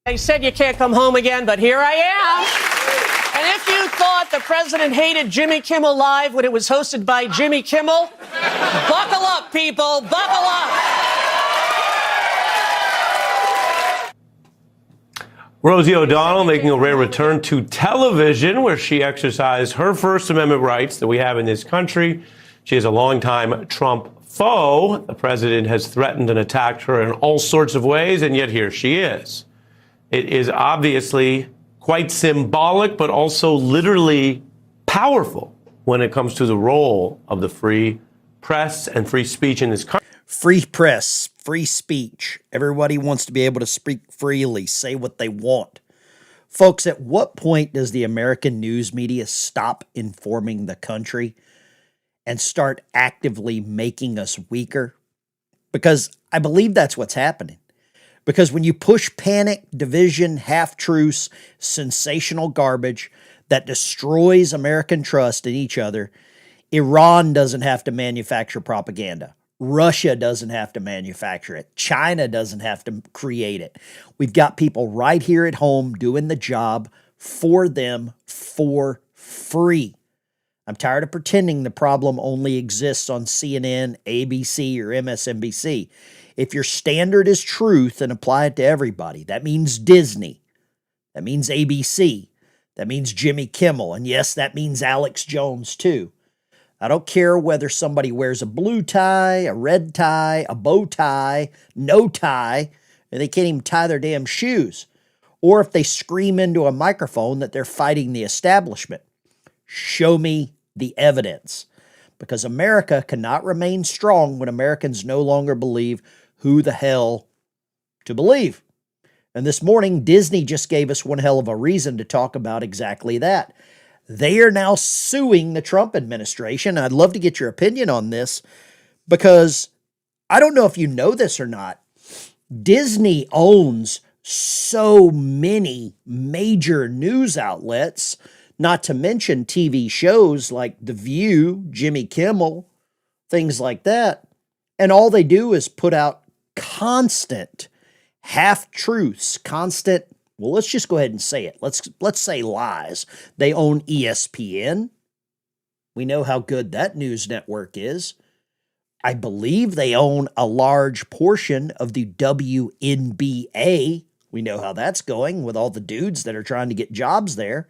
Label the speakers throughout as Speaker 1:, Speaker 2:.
Speaker 1: They said you can't come home again, but here I am. And if you thought the president hated Jimmy Kimmel Live when it was hosted by Jimmy Kimmel, buckle up, people, buckle up.
Speaker 2: Rosie O'Donnell making a rare return to television, where she exercised her First Amendment rights that we have in this country. She is a longtime Trump foe. The president has threatened and attacked her in all sorts of ways, and yet here she is. It is obviously quite symbolic, but also literally powerful when it comes to the role of the free press and free speech in this country.
Speaker 3: Free press, free speech. Everybody wants to be able to speak freely, say what they want. Folks, at what point does the American news media stop informing the country and start actively making us weaker? Because I believe that's what's happening. Because when you push panic, division, half-truths, sensational garbage that destroys American trust in each other, Iran doesn't have to manufacture propaganda. Russia doesn't have to manufacture it. China doesn't have to create it. We've got people right here at home doing the job for them for free. I'm tired of pretending the problem only exists on CNN, ABC, or MSNBC. If your standard is truth and apply it to everybody, that means Disney. That means ABC. That means Jimmy Kimmel. And yes, that means Alex Jones too. I don't care whether somebody wears a blue tie, a red tie, a bow tie, no tie, and they can't even tie their damn shoes. Or if they scream into a microphone that they're fighting the establishment. Show me the evidence. Because America cannot remain strong when Americans no longer believe who the hell to believe. And this morning, Disney just gave us one hell of a reason to talk about exactly that. They are now suing the Trump administration. I'd love to get your opinion on this because I don't know if you know this or not. Disney owns so many major news outlets, not to mention TV shows like The View, Jimmy Kimmel, things like that. And all they do is put out constant half-truths, constant, well, let's just go ahead and say it. Let's say lies. They own ESPN. We know how good that news network is. I believe they own a large portion of the WNBA. We know how that's going with all the dudes that are trying to get jobs there.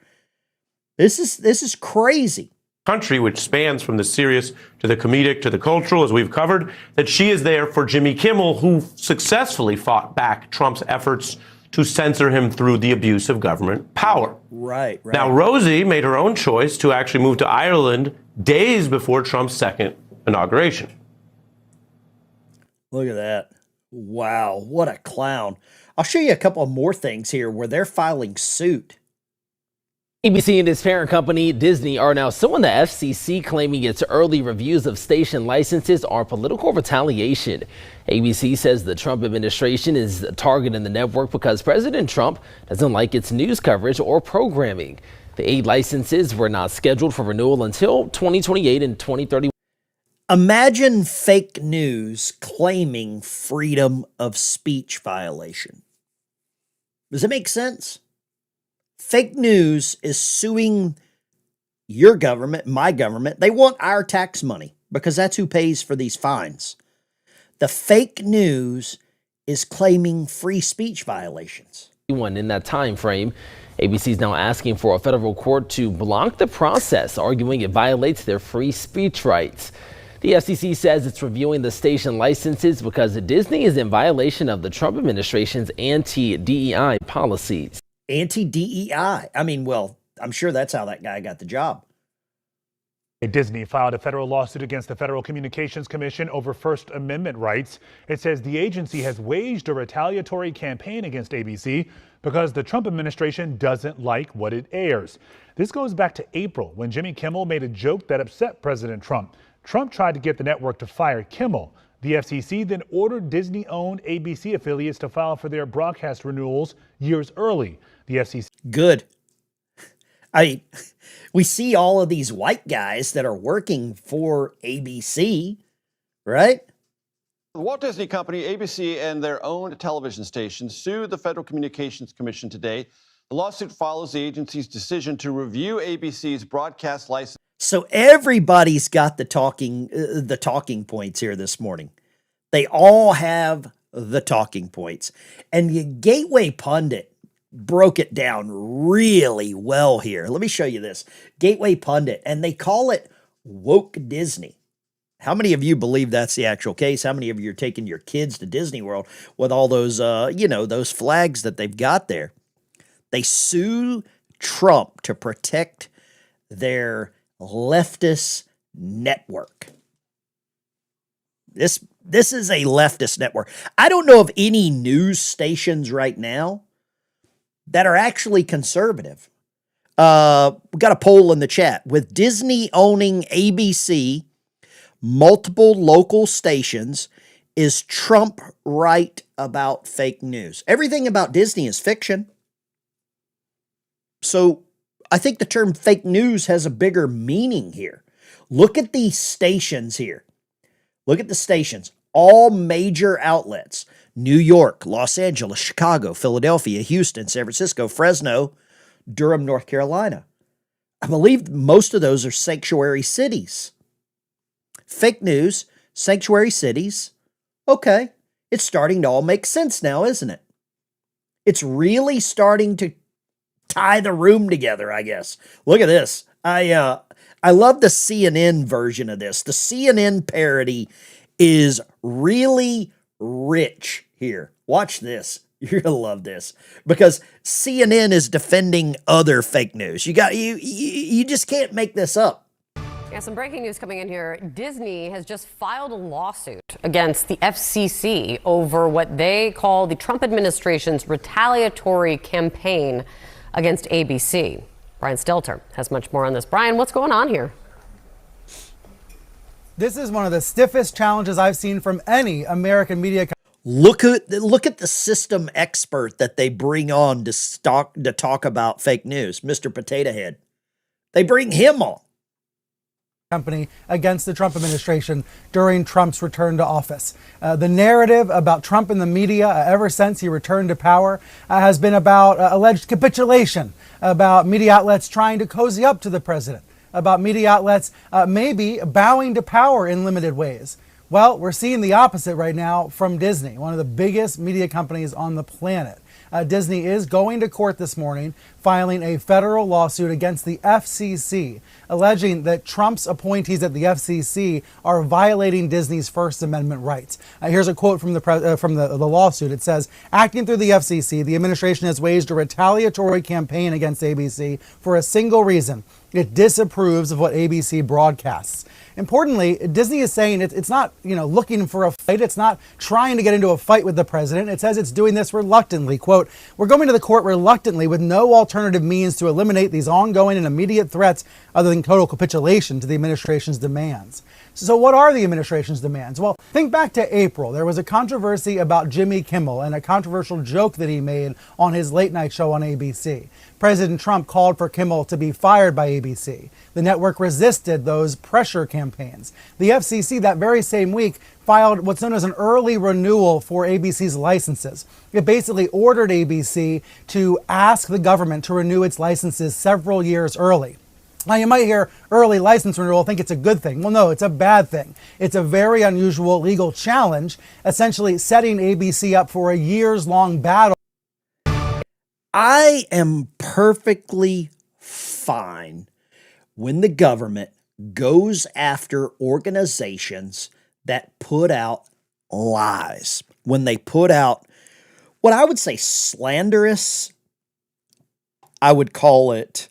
Speaker 3: This is crazy.
Speaker 2: Country, which spans from the serious to the comedic to the cultural, as we've covered, that she is there for Jimmy Kimmel, who successfully fought back Trump's efforts to censor him through the abuse of government power.
Speaker 3: Right.
Speaker 2: Now, Rosie made her own choice to actually move to Ireland days before Trump's second inauguration.
Speaker 3: Look at that. Wow, what a clown. I'll show you a couple of more things here where they're filing suit.
Speaker 4: ABC and its parent company, Disney, are now suing the FCC, claiming its early reviews of station licenses are political retaliation. ABC says the Trump administration is targeting the network because President Trump doesn't like its news coverage or programming. The 8 licenses were not scheduled for renewal until 2028 and 2031.
Speaker 3: Imagine fake news claiming freedom of speech violation. Does it make sense? Fake news is suing your government, my government. They want our tax money because that's who pays for these fines. The fake news is claiming free speech violations.
Speaker 4: In that time frame, ABC is now asking for a federal court to block the process, arguing it violates their free speech rights. The FCC says it's reviewing the station licenses because Disney is in violation of the Trump administration's anti-DEI policies.
Speaker 3: Anti-DEI. I mean, well, I'm sure that's how that guy got the job.
Speaker 5: Disney filed a federal lawsuit against the Federal Communications Commission over First Amendment rights. It says the agency has waged a retaliatory campaign against ABC because the Trump administration doesn't like what it airs. This goes back to April when Jimmy Kimmel made a joke that upset President Trump. Trump tried to get the network to fire Kimmel. The FCC then ordered Disney-owned ABC affiliates to file for their broadcast renewals years early. The FCC.
Speaker 3: Good. We see all of these white guys that are working for ABC, right?
Speaker 6: The Walt Disney Company, ABC, and their own television station sued the Federal Communications Commission today. The lawsuit follows the agency's decision to review ABC's broadcast license.
Speaker 3: So everybody's got the talking points here this morning. They all have the talking points. And the Gateway Pundit broke it down really well here. Let me show you this. Gateway Pundit, and they call it woke Disney. How many of you believe that's the actual case? How many of you are taking your kids to Disney World with all those, those flags that they've got there? They sue Trump to protect their leftist network. This is a leftist network. I don't know of any news stations right now that are actually conservative. We got a poll in the chat. With Disney owning ABC, multiple local stations, is Trump right about fake news? Everything about Disney is fiction. So I think the term fake news has a bigger meaning here. Look at these stations here. Look at the stations. All major outlets: New York, Los Angeles, Chicago, Philadelphia, Houston, San Francisco, Fresno, Durham, North Carolina. I believe most of those are sanctuary cities. Fake news, sanctuary cities. Okay, it's starting to all make sense now, isn't it? It's really starting to tie the room together, I guess. Look at this. I love the CNN version of this. The CNN parody is really rich here. Watch this. You're gonna love this because CNN is defending other fake news. You just can't make this up.
Speaker 7: Yeah, some breaking news coming in here. Disney has just filed a lawsuit against the FCC over what they call the Trump administration's retaliatory campaign against ABC. Brian Stelter has much more on this. Brian, what's going on here?
Speaker 8: This is one of the stiffest challenges I've seen from any American media company.
Speaker 3: Look at the system expert that they bring on to talk about fake news, Mr. Potato Head. They bring him on.
Speaker 8: Company against the Trump administration during Trump's return to office. The narrative about Trump in the media ever since he returned to power has been about alleged capitulation, about media outlets trying to cozy up to the president, about media outlets maybe bowing to power in limited ways. Well, we're seeing the opposite right now from Disney, one of the biggest media companies on the planet. Disney is going to court this morning, filing a federal lawsuit against the FCC, alleging that Trump's appointees at the FCC are violating Disney's First Amendment rights. Here's a quote from the lawsuit. It says, acting through the FCC, the administration has waged a retaliatory campaign against ABC for a single reason. It disapproves of what ABC broadcasts. Importantly, Disney is saying it's not, looking for a fight. It's not trying to get into a fight with the president. It says it's doing this reluctantly. Quote, we're going to the court reluctantly with no alternative means to eliminate these ongoing and immediate threats other than total capitulation to the administration's demands. So what are the administration's demands? Well, think back to April. There was a controversy about Jimmy Kimmel and a controversial joke that he made on his late night show on ABC. President Trump called for Kimmel to be fired by ABC. The network resisted those pressure campaigns. The FCC that very same week filed what's known as an early renewal for ABC's licenses. It basically ordered ABC to ask the government to renew its licenses several years early. Now, you might hear early license renewal, think it's a good thing. Well, no, it's a bad thing. It's a very unusual legal challenge, essentially setting ABC up for a years-long battle.
Speaker 3: I am perfectly fine when the government goes after organizations that put out lies, when they put out what I would say slanderous. I would call it,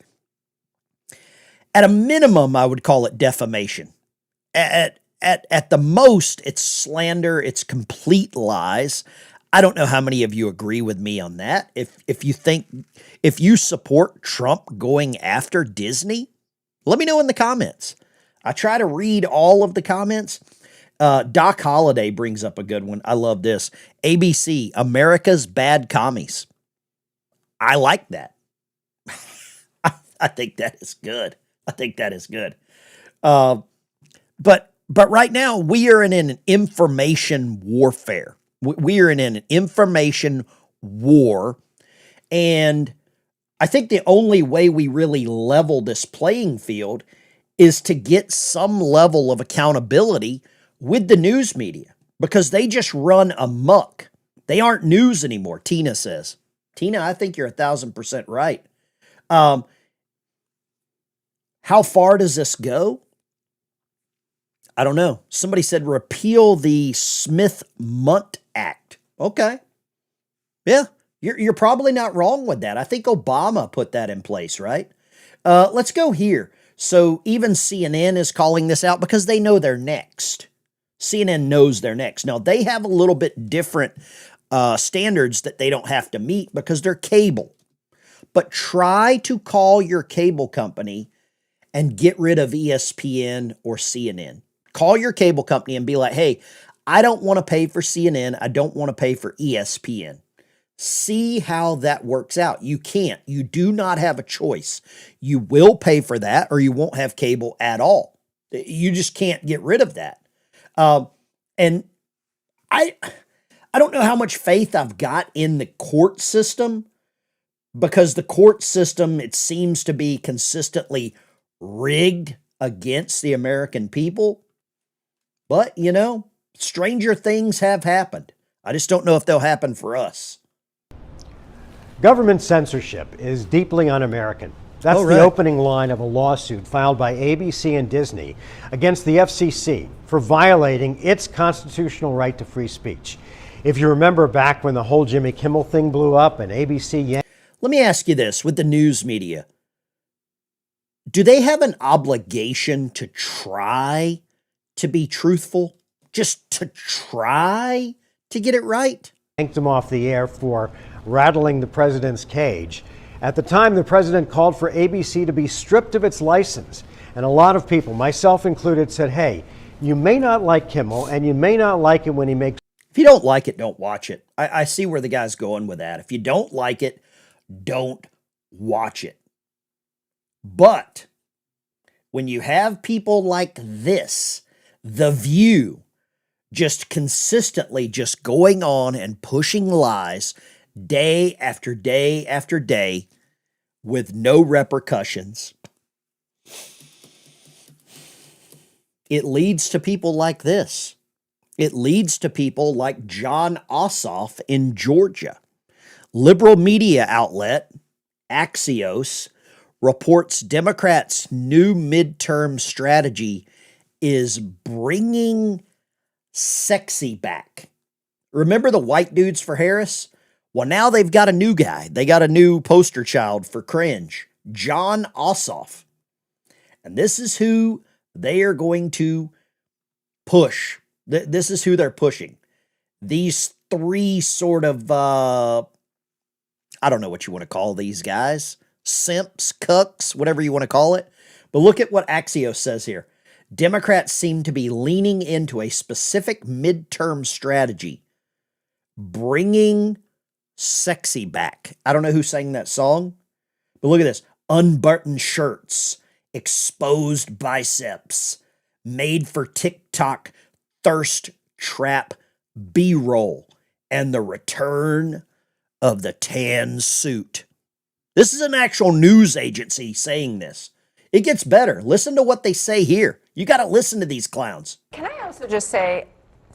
Speaker 3: at a minimum, I would call it defamation. At the most, it's slander, it's complete lies. I don't know how many of you agree with me on that. If you support Trump going after Disney, let me know in the comments. I try to read all of the comments. Doc Holliday brings up a good one. I love this. ABC, America's bad commies. I like that. I think that is good. I think that is good. But But right now, we are in an information warfare. We are in an information war. And I think the only way we really level this playing field is to get some level of accountability with the news media, because they just run amok. They aren't news anymore, Tina says. Tina, I think you're 1,000% right. How far does this go? I don't know. Somebody said repeal the Smith-Mundt Act. Okay. Yeah, you're probably not wrong with that. I think Obama put that in place, right? Let's go here. So even CNN is calling this out because they know they're next. CNN knows they're next. Now, they have a little bit different standards that they don't have to meet because they're cable. But try to call your cable company and get rid of ESPN or CNN. Call your cable company and be like, hey, I don't want to pay for CNN. I don't want to pay for ESPN. See how that works out. You can't. You do not have a choice. You will pay for that or you won't have cable at all. You just can't get rid of that. And I don't know how much faith I've got in the court system, because the court system, it seems to be consistently rigged against the American people. But, you know, stranger things have happened. I just don't know if they'll happen for us.
Speaker 9: Government censorship is deeply un-American. That's the opening line of a lawsuit filed by ABC and Disney against the FCC for violating its constitutional right to free speech. If you remember back when the whole Jimmy Kimmel thing blew up and ABC...
Speaker 3: Let me ask you this with the news media. Do they have an obligation to try to be truthful? Just to try to get it right?
Speaker 9: Yanked him off the air for rattling the president's cage. At the time, the president called for ABC to be stripped of its license. And a lot of people, myself included, said, hey, you may not like Kimmel and you may not like it when he makes...
Speaker 3: If you don't like it, don't watch it. I see where the guy's going with that. If you don't like it, don't watch it. But when you have people like this, The View, just consistently just going on and pushing lies day after day after day with no repercussions, it leads to people like this. It leads to people like John Ossoff in Georgia. Liberal media outlet Axios reports Democrats' new midterm strategy is bringing sexy back. Remember the white dudes for Harris? Well, now they've got a new guy. They got a new poster child for cringe, John Ossoff. And this is who they are going to push. This is who they're pushing. These three sort of, I don't know what you want to call these guys. Simps, cucks, whatever you want to call it. But look at what Axios says here. Democrats seem to be leaning into a specific midterm strategy, bringing sexy back. I don't know who sang that song, but look at this. Unbuttoned shirts, exposed biceps, made for TikTok thirst trap B-roll, and the return of the tan suit. This is an actual news agency saying this. It gets better. Listen to what they say here. You got to listen to these clowns.
Speaker 10: Can I also just say,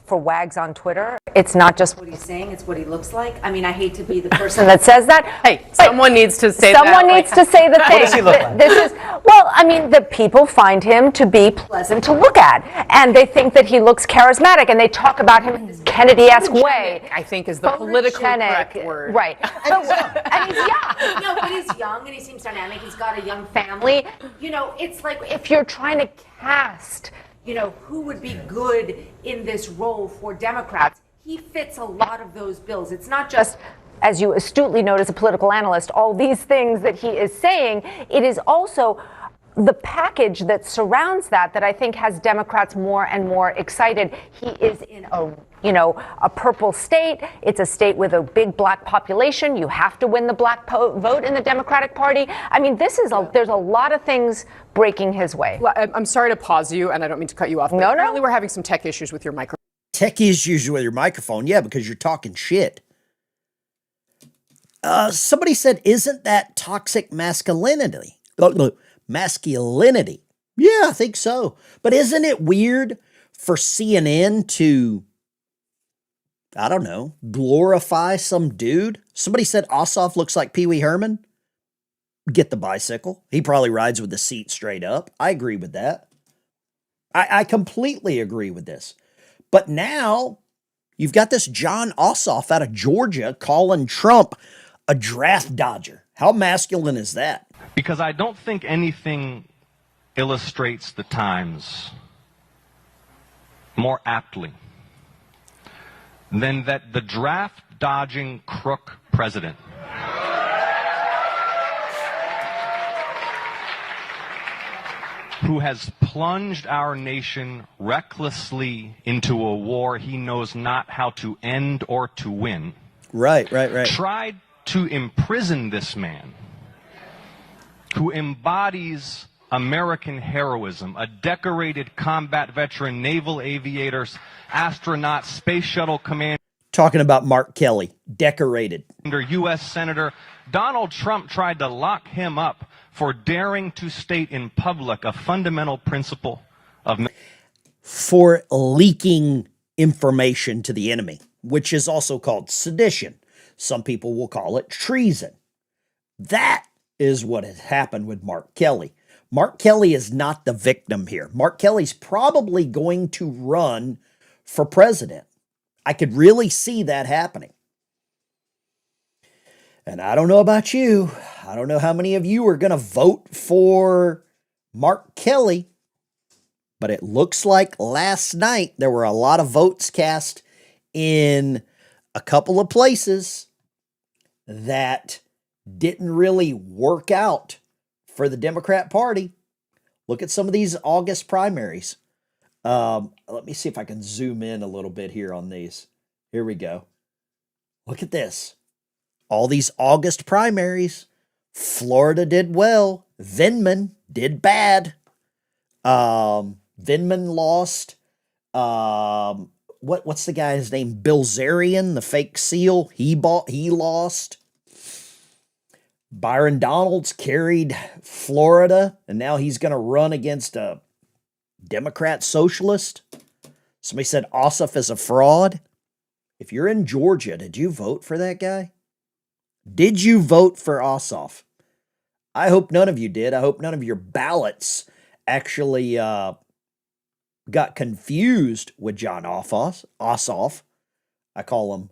Speaker 10: for Wags on Twitter, it's not just what he's saying, it's what he looks like. I mean, I hate to be the person that says that.
Speaker 7: Hey, someone needs to say that.
Speaker 10: Someone needs to say the thing.
Speaker 9: What does he look like?
Speaker 10: This is, well, I mean, the people find him to be pleasant to look at, and they think that he looks charismatic, and they talk about him in this Kennedy-esque way.
Speaker 7: I think is the politically correct word.
Speaker 10: Right. And he's young. But he's young, and he seems dynamic. He's got a young family. It's like if you're trying to cast, who would be good in this role for Democrats, he fits a lot of those bills. It's not just, as you astutely note as a political analyst, all these things that he is saying. It is also the package that surrounds that I think has Democrats more and more excited. He is in a purple state. It's a state with a big black population. You have to win the black vote in the Democratic Party. I mean, there's a lot of things breaking his way.
Speaker 11: Well, I'm sorry to pause you, and I don't mean to cut you off.
Speaker 10: No.
Speaker 11: Apparently we're having some tech issues with your microphone.
Speaker 3: Tech issues with your microphone. Yeah, because you're talking shit. Somebody said, isn't that toxic masculinity? Masculinity. Yeah, I think so. But isn't it weird for CNN to, I don't know, glorify some dude? Somebody said Ossoff looks like Pee Wee Herman. Get the bicycle. He probably rides with the seat straight up. I agree with that. I completely agree with this. But now you've got this John Ossoff out of Georgia calling Trump a draft dodger. How masculine is that?
Speaker 12: Because I don't think anything illustrates the times more aptly than that the draft-dodging crook president who has plunged our nation recklessly into a war he knows not how to end or to win.
Speaker 3: Right.
Speaker 12: Tried to imprison this man who embodies American heroism, a decorated combat veteran, naval aviators, astronaut, space shuttle commander.
Speaker 3: Talking about Mark Kelly, decorated.
Speaker 12: U.S. Senator Donald Trump tried to lock him up for daring to state in public a fundamental principle of...
Speaker 3: For leaking information to the enemy, which is also called sedition. Some people will call it treason. That is what has happened with Mark Kelly. Mark Kelly is not the victim here. Mark Kelly's probably going to run for president. I could really see that happening. And I don't know about you. I don't know how many of you are going to vote for Mark Kelly. But it looks like last night there were a lot of votes cast in a couple of places that didn't really work out for the Democrat Party. Look at some of these August primaries. Let me see if I can zoom in a little bit here on these. Here we go. Look at this. All these August primaries. Florida did well. Vindman did bad. Vindman lost. What's the guy's name? Bilzerian, the fake seal. He lost. Byron Donalds carried Florida, and now he's going to run against a Democrat socialist. Somebody said Ossoff is a fraud. If you're in Georgia, did you vote for that guy? Did you vote for Ossoff? I hope none of you did. I hope none of your ballots actually got confused with John Ossoff. I call him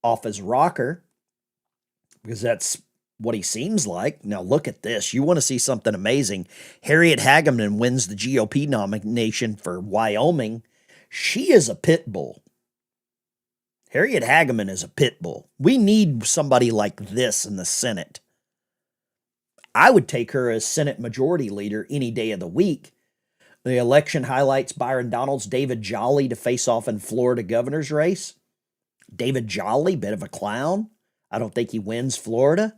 Speaker 3: Office Rocker because that's what he seems like. Now look at this. You want to see something amazing. Harriet Hageman wins the GOP nomination for Wyoming. She is a pit bull. Harriet Hageman is a pit bull. We need somebody like this in the Senate. I would take her as Senate Majority Leader any day of the week. The election highlights Byron Donalds, David Jolly to face off in Florida governor's race. David Jolly, bit of a clown. I don't think he wins Florida.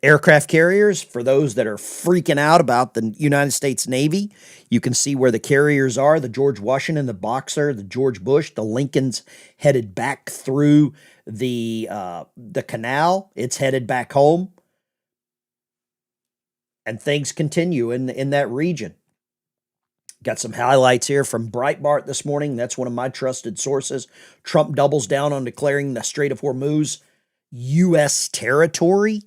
Speaker 3: Aircraft carriers, for those that are freaking out about the United States Navy, you can see where the carriers are. The George Washington, the Boxer, the George Bush, the Lincoln's headed back through the canal. It's headed back home. And things continue in that region. Got some highlights here from Breitbart this morning. That's one of my trusted sources. Trump doubles down on declaring the Strait of Hormuz U.S. territory.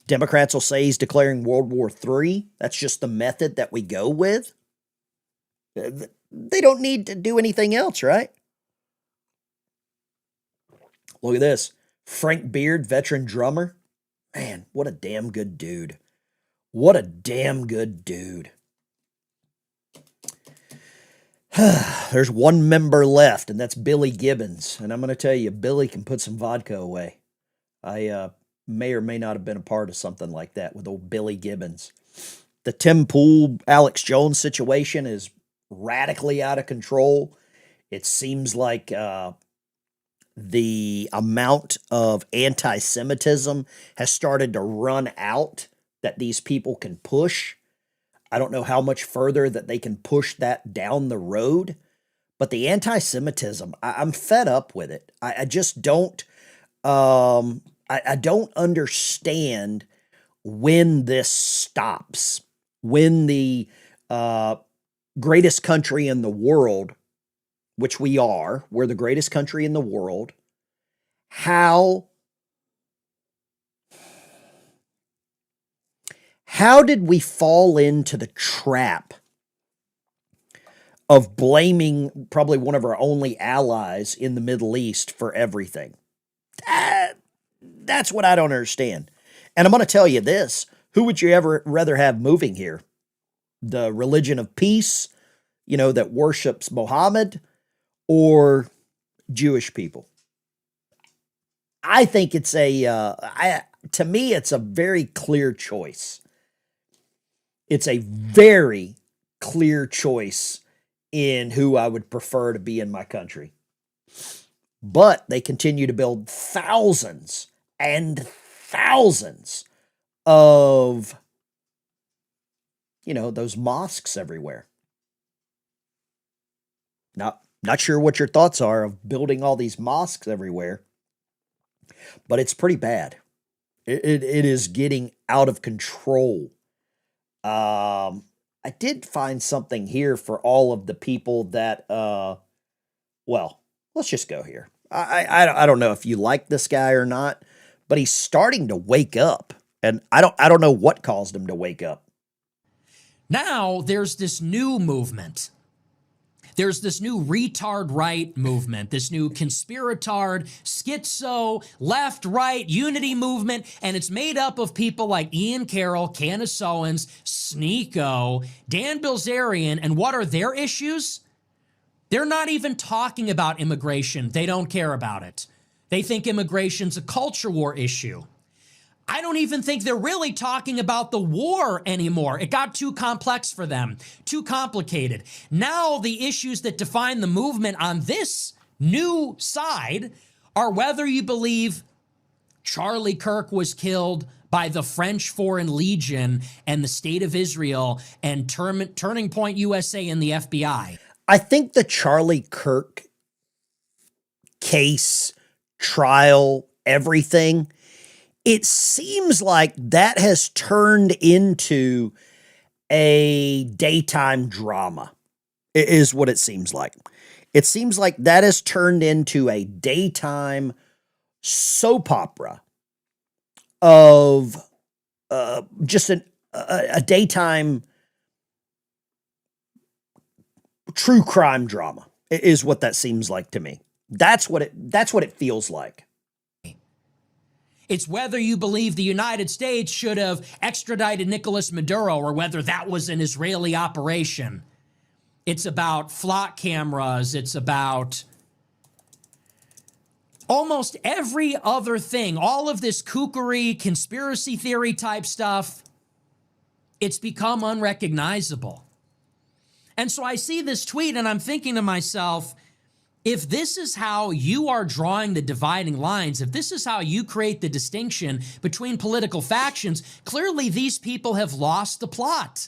Speaker 3: Democrats will say he's declaring World War III. That's just the method that we go with. They don't need to do anything else, right? Look at this. Frank Beard, veteran drummer. Man, what a damn good dude. What a damn good dude. There's one member left, and that's Billy Gibbons. And I'm going to tell you, Billy can put some vodka away. I may or may not have been a part of something like that with old Billy Gibbons. The Tim Pool, Alex Jones situation is radically out of control. It seems like the amount of anti-Semitism has started to run out that these people can push. I don't know how much further that they can push that down the road, but the anti-Semitism, I'm fed up with it. I just don't, I don't understand when this stops, when the greatest country in the world, which we're the greatest country in the world, how did we fall into the trap of blaming probably one of our only allies in the Middle East for everything? That's what I don't understand. And I'm going to tell you this. Who would you ever rather have moving here? The religion of peace, that worships Muhammad, or Jewish people? I think it's to me, it's a very clear choice. It's a very clear choice in who I would prefer to be in my country. But they continue to build thousands and thousands of, those mosques everywhere. Not sure what your thoughts are of building all these mosques everywhere, but it's pretty bad. It is getting out of control. I did find something here for all of the people that, let's just go here. I don't know if you like this guy or not, but he's starting to wake up, and I don't know what caused him to wake up.
Speaker 13: Now there's this new movement. There's this new retard right movement, this new conspiratard, schizo, left, right, unity movement, and it's made up of people like Ian Carroll, Candace Owens, Sneeko, Dan Bilzerian, and what are their issues? They're not even talking about immigration. They don't care about it. They think immigration's a culture war issue. I don't even think they're really talking about the war anymore. It got too complex for them, too complicated. Now the issues that define the movement on this new side are whether you believe Charlie Kirk was killed by the French Foreign Legion and the State of Israel and Turning Point USA and the FBI.
Speaker 3: I think the Charlie Kirk case, trial, everything, it seems like that has turned into a daytime drama, is what it seems like. It seems like that has turned into a daytime soap opera of just a daytime true crime drama, is what that seems like to me. That's what it feels like.
Speaker 13: It's whether you believe the United States should have extradited Nicolas Maduro or whether that was an Israeli operation. It's about flock cameras. It's about almost every other thing. All of this kookery, conspiracy theory type stuff, it's become unrecognizable. And so I see this tweet and I'm thinking to myself, if this is how you are drawing the dividing lines, if this is how you create the distinction between political factions, clearly these people have lost the plot.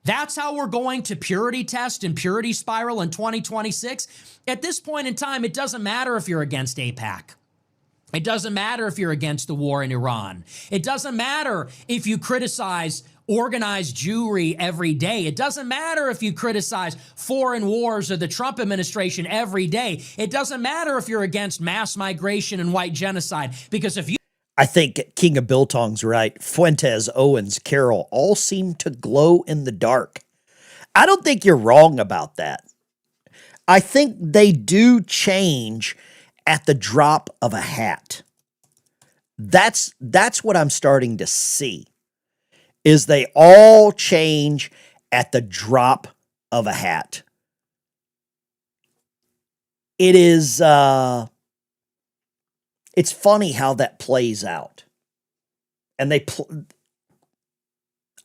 Speaker 13: That's how we're going to purity test and purity spiral in 2026. At this point in time, it doesn't matter if you're against AIPAC. It doesn't matter if you're against the war in Iran. It doesn't matter if you criticize organized Jewry every day. It doesn't matter if you criticize foreign wars or the Trump administration every day. It doesn't matter if you're against mass migration and white genocide, because if you...
Speaker 3: I think King of Biltong's right. Fuentes, Owens, Carroll all seem to glow in the dark. I don't think you're wrong about that. I think they do change at the drop of a hat. That's what I'm starting to see, is they all change at the drop of a hat. It is It's funny how that plays out. And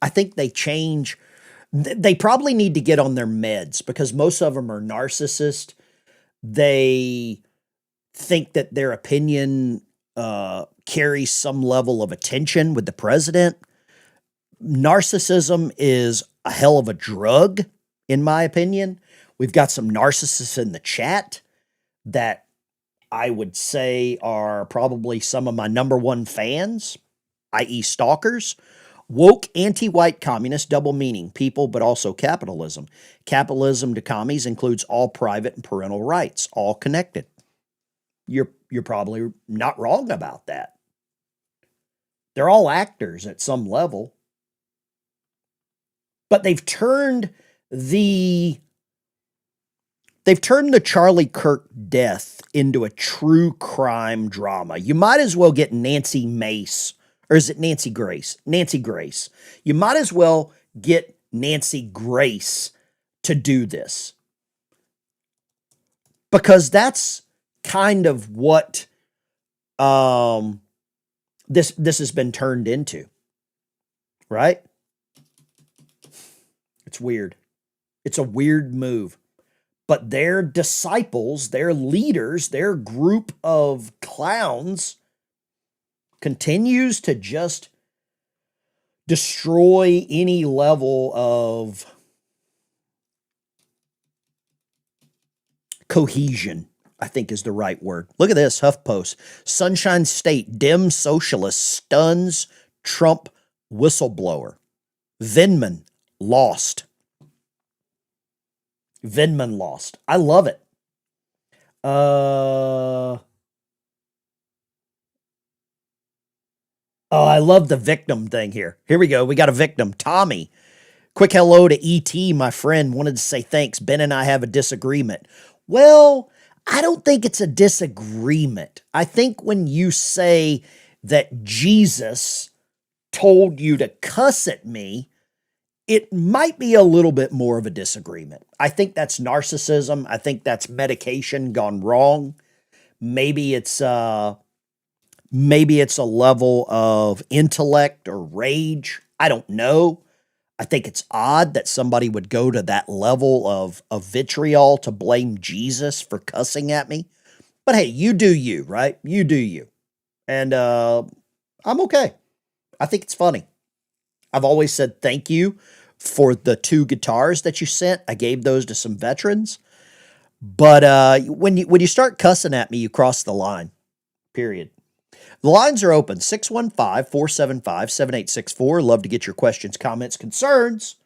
Speaker 3: I think they change. They probably need to get on their meds because most of them are narcissists. They think that their opinion carries some level of attention with the president. Narcissism is a hell of a drug, in my opinion. We've got some narcissists in the chat that I would say are probably some of my number one fans, i.e. stalkers. Woke anti-white communist, double meaning, people, but also capitalism. Capitalism to commies includes all private and parental rights, all connected. You're probably not wrong about that. They're all actors at some level. But they've turned the Charlie Kirk death into a true crime drama. You might as well get Nancy Mace, or is it Nancy Grace? Nancy Grace. You might as well get Nancy Grace to do this. Because that's kind of what this has been turned into. Right? It's weird. It's a weird move. But their disciples, their leaders, their group of clowns continues to just destroy any level of cohesion, I think is the right word. Look at this, HuffPost. Sunshine State, dim socialist stuns Trump whistleblower. Vindman lost. Vindman lost. I love it. Oh, I love the victim thing here. Here we go. We got a victim. Tommy. Quick hello to E.T., my friend. Wanted to say thanks. Ben and I have a disagreement. Well, I don't think it's a disagreement. I think when you say that Jesus told you to cuss at me, it might be a little bit more of a disagreement. I think that's narcissism. I think that's medication gone wrong. Maybe it's a level of intellect or rage. I don't know. I think it's odd that somebody would go to that level of vitriol to blame Jesus for cussing at me. But hey, you do you, right? You do you. And I'm okay. I think it's funny. I've always said thank you for the 2 guitars that you sent. I gave those to some veterans. But when you start cussing at me, you cross the line. Period. The lines are open, 615-475-7864. Love to get your questions, comments, concerns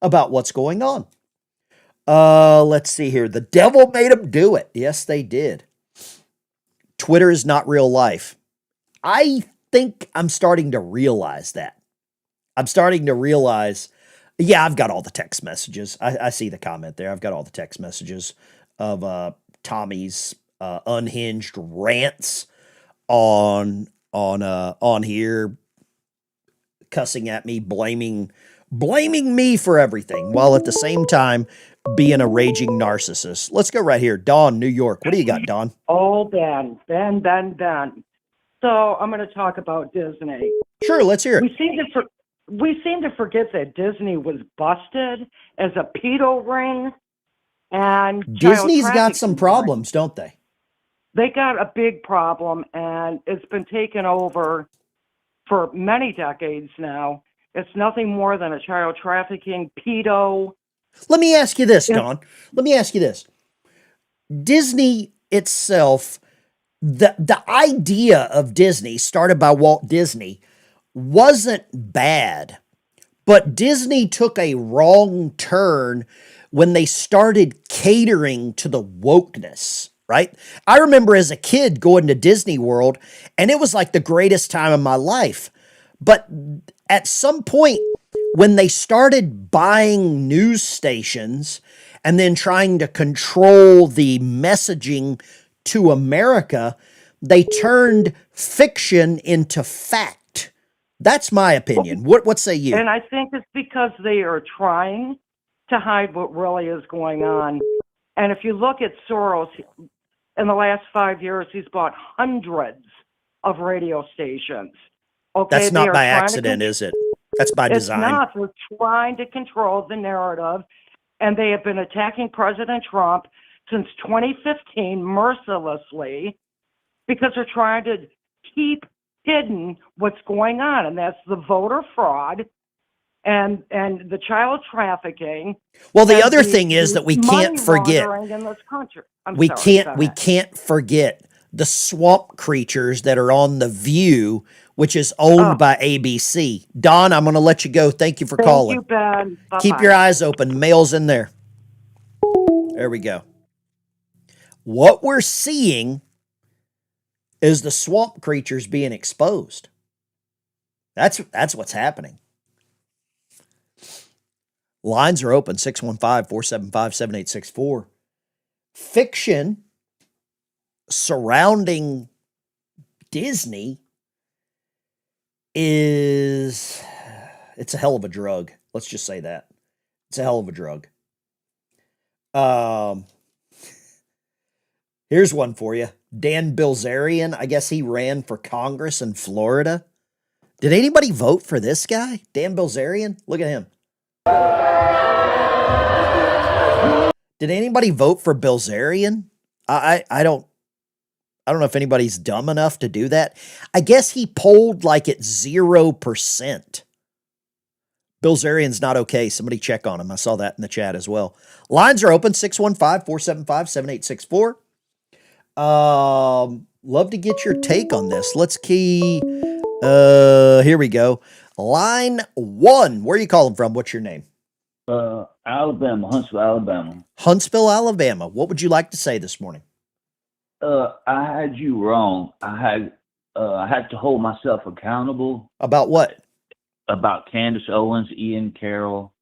Speaker 3: about what's going on. Let's see here. The devil made them do it. Yes, they did. Twitter is not real life. I think I'm starting to realize that. I'm starting to realize, yeah, I've got all the text messages. I see the comment there. I've got all the text messages of Tommy's unhinged rants on here, cussing at me, blaming me for everything, while at the same time being a raging narcissist. Let's go right here. Dawn, New York. What do you got, Dawn?
Speaker 14: Oh, Ben. So I'm going to talk about Disney.
Speaker 3: Sure, let's hear it.
Speaker 14: We seem to forget that Disney was busted as a pedo ring, and
Speaker 3: Disney's got some problems, don't they?
Speaker 14: They got a big problem, and it's been taken over for many decades now. It's nothing more than a child trafficking, pedo.
Speaker 3: Let me ask you this, Dawn. Let me ask you this. Disney itself, the idea of Disney, started by Walt Disney, wasn't bad. But Disney took a wrong turn when they started catering to the wokeness. Right? I remember as a kid going to Disney World, and it was like the greatest time of my life. But at some point, when they started buying news stations and then trying to control the messaging to America, they turned fiction into fact. That's my opinion. What say you?
Speaker 14: And I think it's because they are trying to hide what really is going on. And if you look at Soros, In the last 5 years, he's bought hundreds of radio stations. Okay,
Speaker 3: That's
Speaker 14: they
Speaker 3: not
Speaker 14: are
Speaker 3: by
Speaker 14: trying to
Speaker 3: accident, is it? That's by design.
Speaker 14: It's not. They're trying to control the narrative, and they have been attacking President Trump since 2015 mercilessly because they're trying to keep hidden what's going on, and that's the voter fraud and the child trafficking.
Speaker 3: Well, the
Speaker 14: and
Speaker 3: other thing is that we can't
Speaker 14: money
Speaker 3: forget.
Speaker 14: laundering in this country.
Speaker 3: We
Speaker 14: Go ahead.
Speaker 3: can't forget the swamp creatures that are on The View, which is owned by ABC. Don, I'm going to let you go. Thank you for calling.
Speaker 14: Thank you, Ben.
Speaker 3: Keep
Speaker 14: Bye-bye.
Speaker 3: your eyes open. Mail's in there. There we go. What we're seeing is the swamp creatures being exposed. That's what's happening. Lines are open, 615-475-7864. Fiction surrounding Disney it's a hell of a drug. Let's just say that. It's a hell of a drug. Here's one for you. Dan Bilzerian, I guess he ran for Congress in Florida. Did anybody vote for this guy? Dan Bilzerian? Look at him. Did anybody vote for Bilzerian? I don't know if anybody's dumb enough to do that. I guess he polled like at 0%. Bilzerian's not okay. Somebody check on him. I saw that in the chat as well. Lines are open, 615-475-7864. Love to get your take on this. Let's key. Here we go. Line 1. Where are you calling from? What's your name?
Speaker 15: Alabama, Huntsville, Alabama.
Speaker 3: Huntsville, Alabama. What would you like to say this morning?
Speaker 15: I had you wrong. I had to hold myself accountable.
Speaker 3: About what?
Speaker 15: About Candace Owens, Ian Carroll,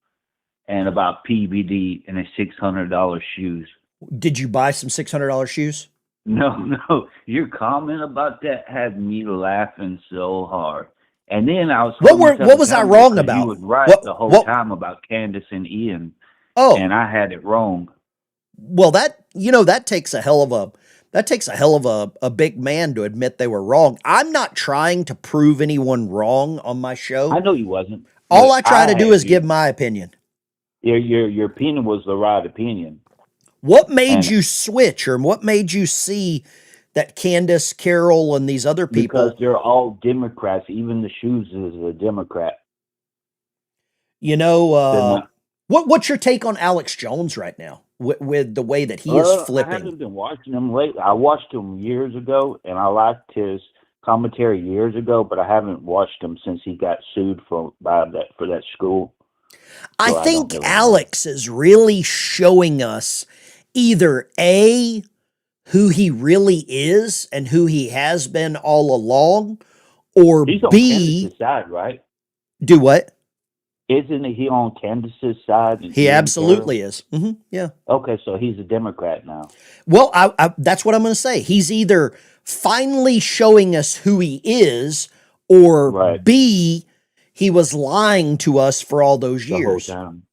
Speaker 15: and about PBD and his $600 shoes.
Speaker 3: Did you buy some $600 shoes?
Speaker 15: No. Your comment about that had me laughing so hard. And then I was.
Speaker 3: What was I wrong about?
Speaker 15: You was right the whole time about Candace and Ian.
Speaker 3: Oh,
Speaker 15: and I had it wrong.
Speaker 3: Well, that takes a hell of a big man to admit they were wrong. I'm not trying to prove anyone wrong on my show.
Speaker 15: I know you wasn't.
Speaker 3: All I try to do is give my opinion.
Speaker 15: Your opinion was the right opinion.
Speaker 3: What made you switch, or what made you see that Candace, Carroll, and these other people?
Speaker 15: Because they're all Democrats. Even the shoes is a Democrat.
Speaker 3: You know, what's your take on Alex Jones right now with the way that he is flipping?
Speaker 15: I haven't been watching him lately. I watched him years ago, and I liked his commentary years ago, but I haven't watched him since he got sued for that school.
Speaker 3: I think Alex is really showing us either A, who he really is and who he has been all along, or
Speaker 15: He's on
Speaker 3: B,
Speaker 15: Candace's side, right?
Speaker 3: Do what?
Speaker 15: Isn't he on Candace's side?
Speaker 3: He absolutely is. Yeah.
Speaker 15: Okay, so he's a Democrat now.
Speaker 3: Well, I that's what I'm going to say. He's either finally showing us who he is, or B, he was lying to us for all those years.
Speaker 15: The whole time.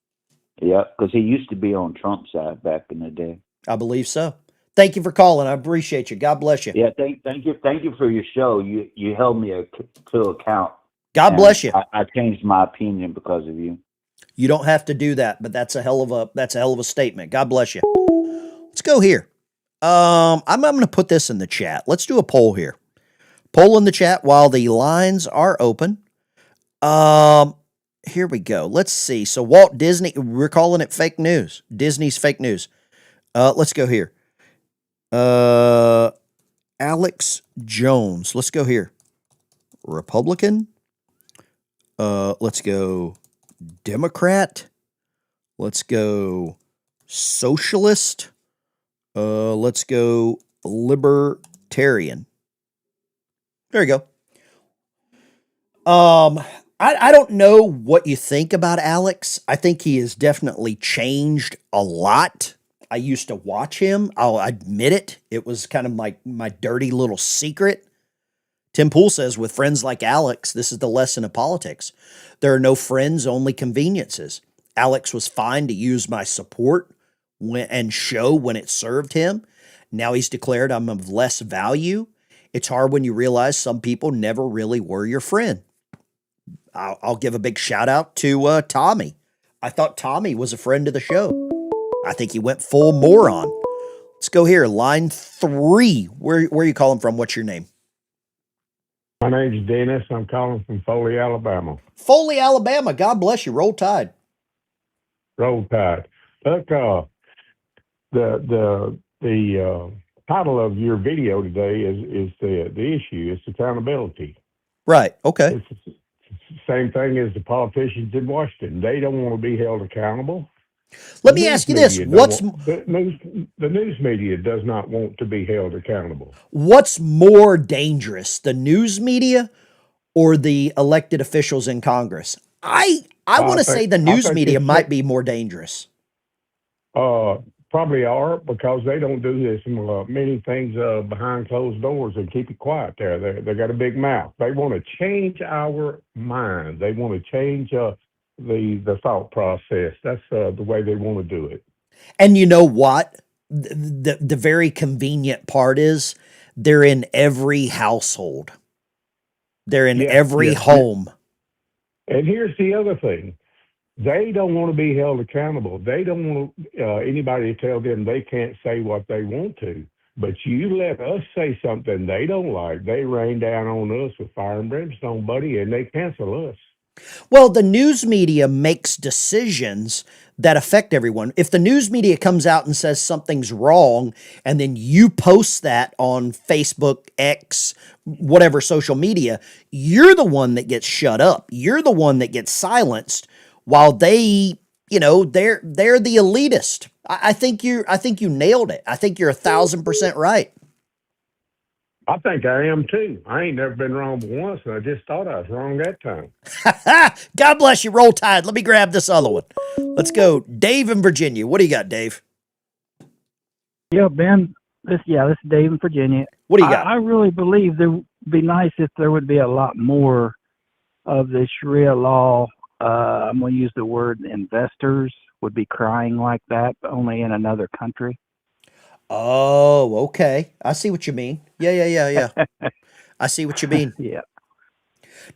Speaker 15: Yeah, because he used to be on Trump's side back in the day.
Speaker 3: I believe so. Thank you for calling. I appreciate you. God bless you.
Speaker 15: Yeah, thank you for your show. You held me to account.
Speaker 3: God bless you.
Speaker 15: I changed my opinion because of you.
Speaker 3: You don't have to do that, but that's a hell of a statement. God bless you. Let's go here. I'm going to put this in the chat. Let's do a poll here. Poll in the chat while the lines are open. Here we go. Let's see. So Walt Disney, we're calling it fake news. Disney's fake news. Let's go here. Alex Jones. Let's go here. Republican. Let's go Democrat. Let's go socialist. Let's go libertarian. There you go. I don't know what you think about Alex. I think he has definitely changed a lot. I used to watch him. I'll admit it. It was kind of my dirty little secret. Tim Pool says, with friends like Alex, this is the lesson of politics. There are no friends, only conveniences. Alex was fine to use my support and show when it served him. Now he's declared I'm of less value. It's hard when you realize some people never really were your friend. I'll give a big shout out to Tommy. I thought Tommy was a friend of the show. I think he went full moron. Let's go here. Line 3. Where are you calling from? What's your name?
Speaker 16: My name's Dennis. I'm calling from Foley, Alabama.
Speaker 3: Foley, Alabama. God bless you. Roll Tide.
Speaker 16: Roll Tide. Look, the title of your video today is the issue. It's accountability.
Speaker 3: Right. Okay.
Speaker 16: It's the same thing as the politicians in Washington. They don't want to be held accountable.
Speaker 3: Let me ask you this:
Speaker 16: The news media does not want to be held accountable.
Speaker 3: What's more dangerous, the news media or the elected officials in Congress? I want to say the news media might be more dangerous.
Speaker 16: Probably are, because they don't do this many things behind closed doors and keep it quiet there. They got a big mouth. They want to change our mind. They want to change the thought process. That's the way they want to do it.
Speaker 3: And you know what? The very convenient part is they're in every household. They're in every home.
Speaker 16: And here's the other thing. They don't want to be held accountable. They don't want anybody to tell them they can't say what they want to. But you let us say something they don't like, they rain down on us with fire and brimstone, buddy, and they cancel us.
Speaker 3: Well, the news media makes decisions that affect everyone. If the news media comes out and says something's wrong, and then you post that on Facebook, X, whatever social media, you're the one that gets shut up. You're the one that gets silenced, while they, they're the elitist. I think you nailed it. I think you're 1,000% right.
Speaker 16: I think I am too. I ain't never been wrong but once, and I just thought I was wrong that time.
Speaker 3: God bless you. Roll Tide. Let me grab this other one. Let's go. Dave in Virginia. What do you got, Dave?
Speaker 17: Yeah, Ben. This is Dave in Virginia.
Speaker 3: What do you got?
Speaker 17: I really believe there would be nice if there would be a lot more of the Sharia law. I'm going to use the word investors would be crying like that, but only in another country.
Speaker 3: Oh, okay. I see what you mean. Yeah. I see what you mean.
Speaker 17: Yeah.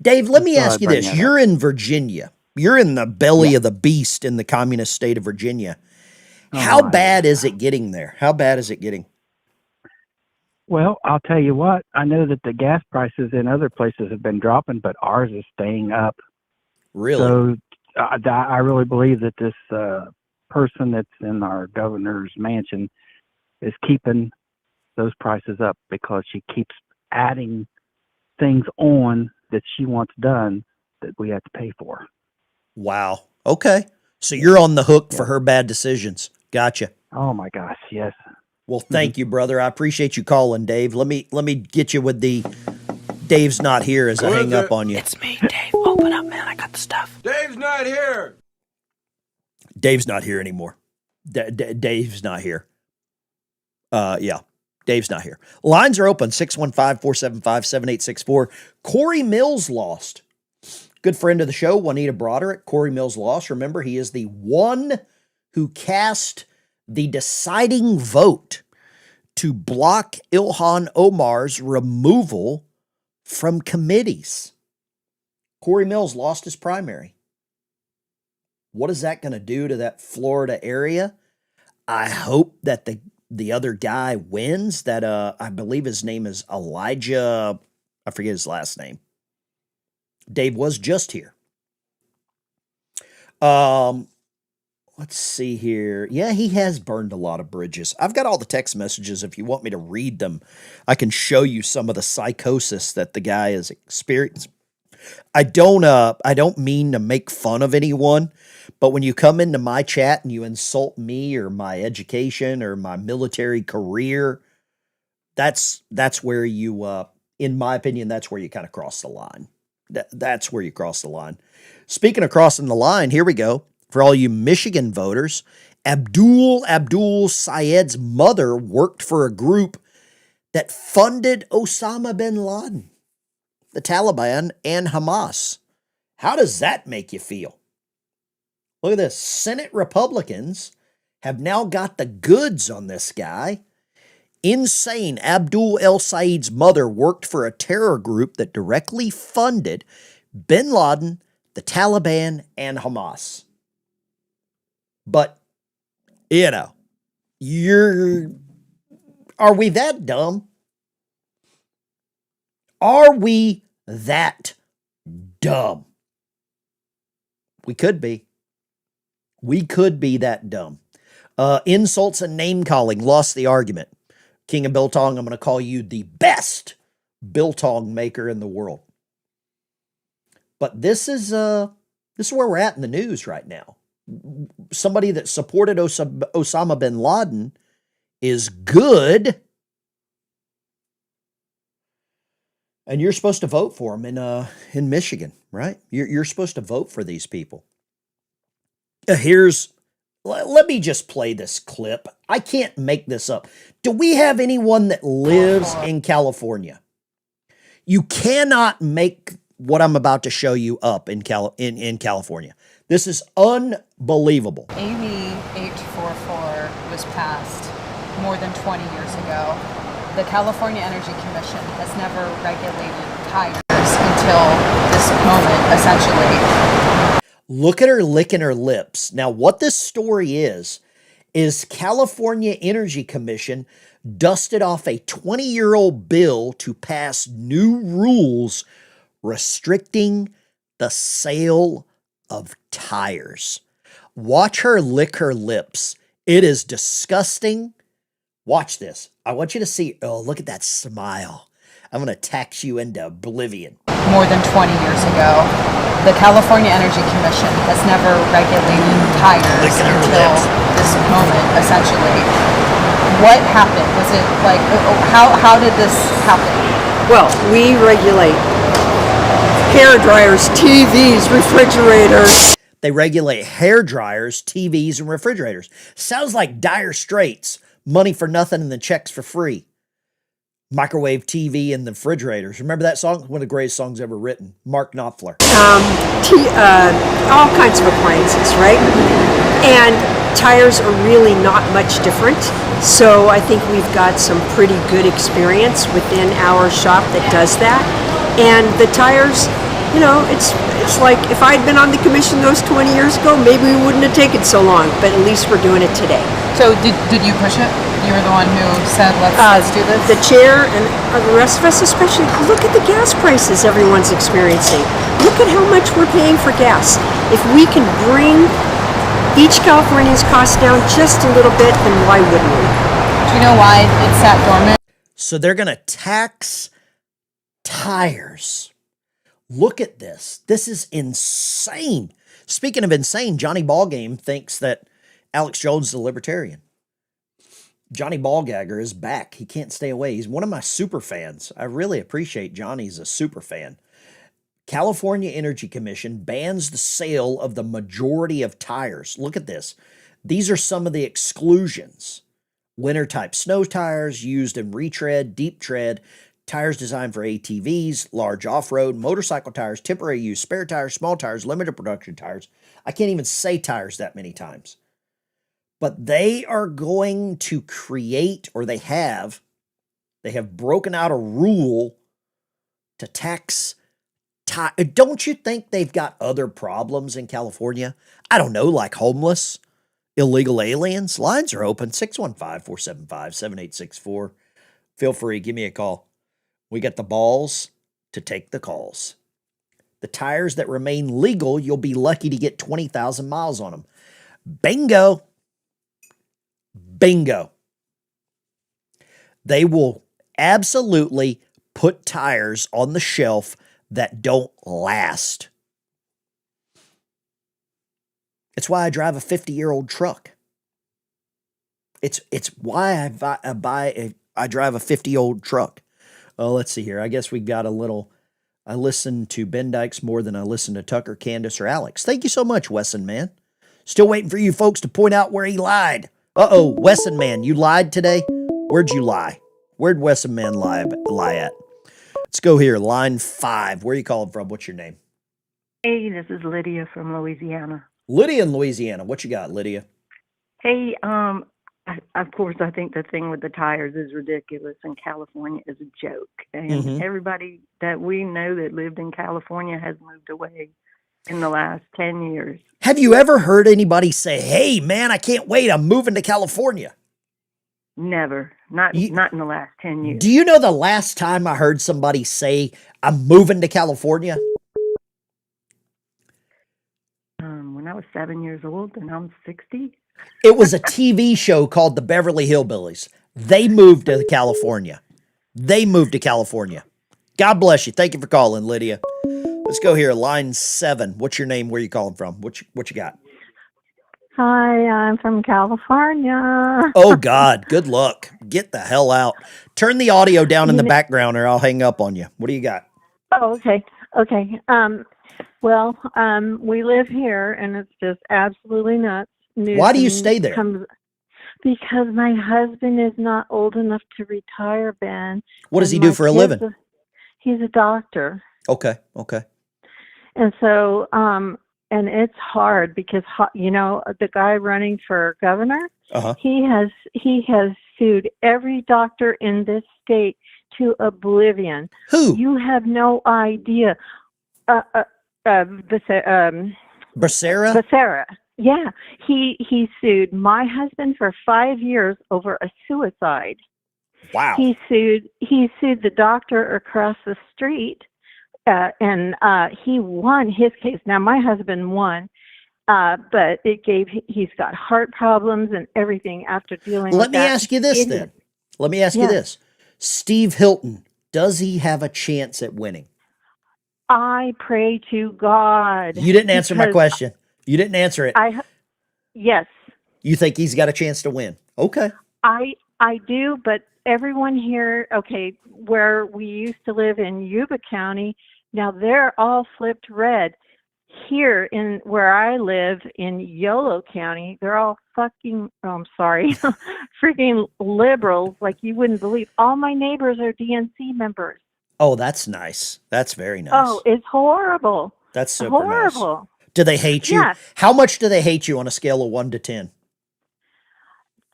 Speaker 3: Dave, let me
Speaker 17: So I
Speaker 3: ask you
Speaker 17: bring
Speaker 3: this.
Speaker 17: that
Speaker 3: You're in Virginia. You're in the belly of the beast in the communist state of Virginia. How bad is it getting there? How bad is it getting?
Speaker 17: Well, I'll tell you what. I know that the gas prices in other places have been dropping, but ours is staying up.
Speaker 3: Really?
Speaker 17: So I really believe that this person that's in our governor's mansion is keeping those prices up because she keeps adding things on that she wants done that we have to pay for.
Speaker 3: Wow. Okay. So you're on the hook for her bad decisions. Gotcha.
Speaker 17: Oh my gosh, yes.
Speaker 3: Well, thank you, brother. I appreciate you calling, Dave. Let me get you with the Dave's not here as I hang up on you.
Speaker 1: It's me, Dave. Open up, man. I got the stuff.
Speaker 18: Dave's not here.
Speaker 3: Dave's not here anymore. Dave's not here. Yeah. Dave's not here. Lines are open, 615-475-7864. Corey Mills lost. Good friend of the show, Juanita Broderick. Corey Mills lost. Remember, he is the one who cast the deciding vote to block Ilhan Omar's removal from committees. Corey Mills lost his primary. What is that going to do to that Florida area? I hope that the other guy wins. That I believe his name is Elijah. I forget his last name. Dave was just here. Let's see here. Yeah, he has burned a lot of bridges. I've got all the text messages. If you want me to read them, I can show you some of the psychosis that the guy has experienced. I don't mean to make fun of anyone, but when you come into my chat and you insult me or my education or my military career, that's where you, in my opinion, that's where you kind of cross the line. That's where you cross the line. Speaking of crossing the line, here we go. For all you Michigan voters, Abdul Syed's mother worked for a group that funded Osama bin Laden, the Taliban, and Hamas. How does that make you feel? Look at this. Senate Republicans have now got the goods on this guy Insane. Abdul El Said's mother worked for a terror group that directly funded bin Laden, the Taliban, and Hamas. But, you know, are we that dumb? Are we that dumb? We could be. We could be that dumb. Insults and name-calling lost the argument. King of Biltong, I'm going to call you the best biltong maker in the world. But this is where we're at in the news right now. Somebody that supported Osama bin Laden is good, and you're supposed to vote for him in Michigan, right? You're supposed to vote for these people. Let me just play this clip. I can't make this up. Do we have anyone that lives in California? You cannot make what I'm about to show you up in California. This is unbelievable.
Speaker 18: AB 844 was passed more than 20 years ago. The California Energy Commission has never regulated tires until this moment, essentially.
Speaker 3: Look at her licking her lips. Now, what this story is California Energy Commission dusted off a 20-year-old bill to pass new rules restricting the sale of tires. Watch her lick her lips. It is disgusting. Watch this. I want you to see. Oh, look at that smile. I'm going to tax you into oblivion.
Speaker 18: More than 20 years ago, the California Energy Commission has never regulated tires until this moment, essentially. What happened? Was it like, how did this happen?
Speaker 19: Well, we regulate hair dryers, TVs, refrigerators.
Speaker 3: They regulate hair dryers, TVs, and refrigerators. Sounds like Dire Straits. Money for nothing and the checks for free. Microwave TV and the refrigerators. Remember that song? One of the greatest songs ever written. Mark Knopfler.
Speaker 19: All kinds of appliances, right? And tires are really not much different. So I think we've got some pretty good experience within our shop that does that. And the tires, you know, it's like if I'd been on the commission those 20 years ago, maybe we wouldn't have taken so long, but at least we're doing it today.
Speaker 18: So did you push it? You were the one who said, let's do this?
Speaker 19: The chair and the rest of us especially, look at the gas prices everyone's experiencing. Look at how much we're paying for gas. If we can bring each Californian's costs down just a little bit, then why wouldn't we?
Speaker 18: Do you know why it sat dormant?
Speaker 3: So they're going to tax tires. Look at this. This is insane. Speaking of insane, Johnny Ballgame thinks that Alex Jones is a libertarian. Johnny Ballgagger is back. He can't stay away. He's one of my super fans. I really appreciate Johnny's a super fan. California Energy Commission bans the sale of the majority of tires. Look at this. These are some of the exclusions. Winter type snow tires used in retread, deep tread, tires designed for ATVs, large off-road, motorcycle tires, temporary use, spare tires, small tires, limited production tires. I can't even say tires that many times. But they are going to create, or they have broken out a rule to tax tires. Don't you think they've got other problems in California? I don't know, like homeless, illegal aliens. Lines are open, 615-475-7864. Feel free, give me a call. We got the balls to take the calls. The tires that remain legal, you'll be lucky to get 20,000 miles on them. Bingo. Bingo. They will absolutely put tires on the shelf that don't last. It's why I drive a 50-year-old truck. It's why I drive a 50-year-old truck. Oh, let's see here. I guess we got a little. I listen to Ben Dykes more than I listen to Tucker, Candace, or Alex. Thank you so much, Wesson Man. Still waiting for you folks to point out where he lied. Uh-oh, Wesson Man, you lied today? Where'd you lie? Where'd Wesson Man lie at? Let's go here. Line 5. Where are you calling from? What's your name?
Speaker 20: Hey, this is Lydia from Louisiana.
Speaker 3: Lydia in Louisiana. What you got, Lydia?
Speaker 20: Hey, Of course, I think the thing with the tires is ridiculous, and California is a joke. And everybody that we know that lived in California has moved away in the last 10 years.
Speaker 3: Have you ever heard anybody say, "Hey, man, I can't wait. I'm moving to California"?
Speaker 20: Never. Not in the last 10 years.
Speaker 3: Do you know the last time I heard somebody say, "I'm moving to California"?
Speaker 20: When I was 7 years old, and I'm 60.
Speaker 3: It was a TV show called The Beverly Hillbillies. They moved to California. They moved to California. God bless you. Thank you for calling, Lydia. Let's go here. Line 7. What's your name? Where you calling from? What you got?
Speaker 21: Hi, I'm from California.
Speaker 3: Oh, God. Good luck. Get the hell out. Turn the audio down in the background or I'll hang up on you. What do you got?
Speaker 21: Oh, okay. Okay. We live here and it's just absolutely nuts.
Speaker 3: Why do you stay there?
Speaker 21: Because my husband is not old enough to retire, Ben.
Speaker 3: What does he do for a living?
Speaker 21: He's a doctor.
Speaker 3: Okay. Okay.
Speaker 21: And so, and it's hard because, the guy running for governor, he has sued every doctor in this state to oblivion.
Speaker 3: Who?
Speaker 21: You have no idea.
Speaker 3: Becerra?
Speaker 21: Yeah. He sued my husband for 5 years over a suicide.
Speaker 3: Wow.
Speaker 21: He sued the doctor across the street, and he won his case. Now my husband won, but he's got heart problems and everything after dealing with that.
Speaker 3: Let me ask you this then. Let me ask you this. Steve Hilton, does he have a chance at winning?
Speaker 21: I pray to God.
Speaker 3: You didn't answer my question. You didn't answer it.
Speaker 21: Yes.
Speaker 3: You think he's got a chance to win? Okay.
Speaker 21: I do, but everyone here, where we used to live in Yuba County, now they're all flipped red. Here in where I live in Yolo County, they're all freaking liberals like you wouldn't believe. All my neighbors are DNC members.
Speaker 3: Oh, that's nice. That's very nice.
Speaker 21: Oh, it's horrible.
Speaker 3: That's super
Speaker 21: horrible.
Speaker 3: Nice. Do they hate you?
Speaker 21: Yes.
Speaker 3: How much do they hate you on a scale of 1 to 10?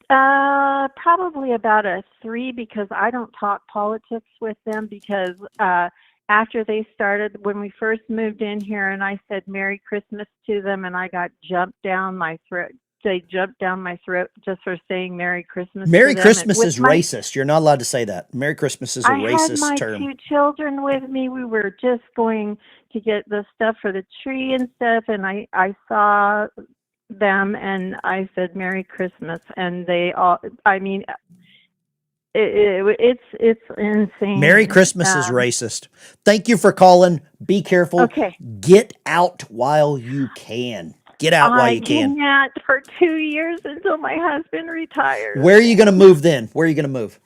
Speaker 21: Probably about a 3 because I don't talk politics with them because after they started, when we first moved in here and I said Merry Christmas to them and I got jumped down my throat. They jumped down my throat just for saying Merry Christmas.
Speaker 3: Merry Christmas is racist. You're not allowed to say that. Merry Christmas is a racist
Speaker 21: term. I had my 2 children with me. We were just going to get the stuff for the tree and stuff, and I saw them and I said Merry Christmas, and they all. I mean, it's insane.
Speaker 3: Merry Christmas is racist. Thank you for calling. Be careful.
Speaker 21: Okay.
Speaker 3: Get out while you can. Get out while you can.
Speaker 21: I can't for 2 years until my husband retires.
Speaker 3: Where are you going to move then? Where are you going to move?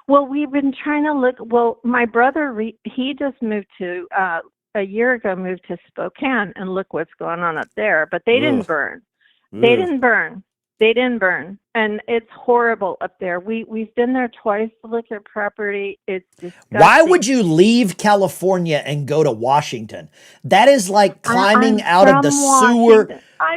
Speaker 21: Well, we've been trying to look. Well, my brother, he just moved to, a year ago, moved to Spokane, and look what's going on up there. But they didn't burn. They didn't burn. They didn't burn. And it's horrible up there. We've been there twice to look at property. It's disgusting.
Speaker 3: Why would you leave California and go to Washington? That is like climbing out of the sewer.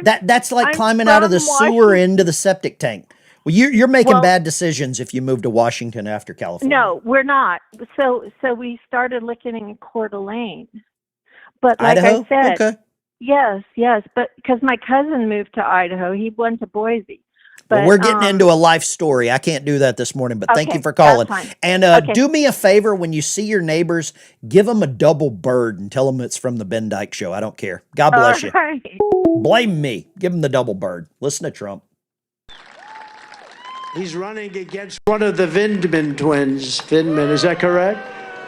Speaker 3: That's like climbing out of the sewer into the septic tank. Well, you're making bad decisions if you move to Washington after California.
Speaker 21: No, we're not. So we started looking in Coeur d'Alene. But like
Speaker 3: Idaho?
Speaker 21: I said,
Speaker 3: Okay.
Speaker 21: Yes, but because my cousin moved to Idaho, he went to Boise. But
Speaker 3: Well, we're getting into a life story. I can't do that this morning, but thank
Speaker 21: Okay,
Speaker 3: you for calling.
Speaker 21: that's fine.
Speaker 3: And
Speaker 21: Okay.
Speaker 3: do me a favor, when you see your neighbors, give them a double bird and tell them it's from the Ben Dyke Show. I don't care. God bless you.
Speaker 21: All right.
Speaker 3: Blame me. Give them the double bird. Listen to Trump.
Speaker 22: He's running against one of the Vindman twins. Vindman, is that correct?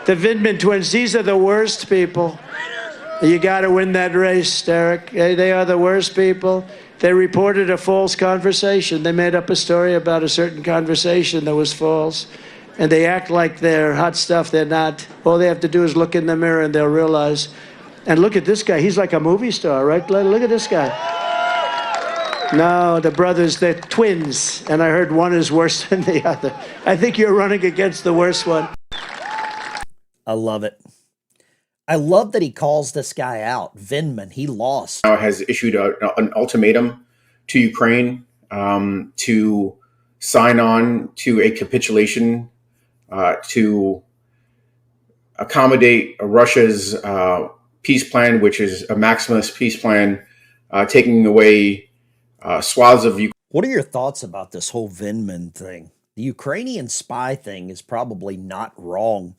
Speaker 22: The Vindman twins, these are the worst people. You got to win that race, Derek. They are the worst people. They reported a false conversation. They made up a story about a certain conversation that was false. And they act like they're hot stuff. They're not. All they have to do is look in the mirror and they'll realize. And look at this guy. He's like a movie star, right? Look at this guy. No, the brothers, they're twins. And I heard one is worse than the other. I think you're running against the worst one.
Speaker 3: I love it. I love that he calls this guy out. Vindman, he lost.
Speaker 23: Has issued an ultimatum to Ukraine to
Speaker 2: sign on to a capitulation to accommodate Russia's peace plan, which is a maximalist peace plan, taking away swaths of Ukraine.
Speaker 3: What are your thoughts about this whole Vindman thing? The Ukrainian spy thing is probably not wrong.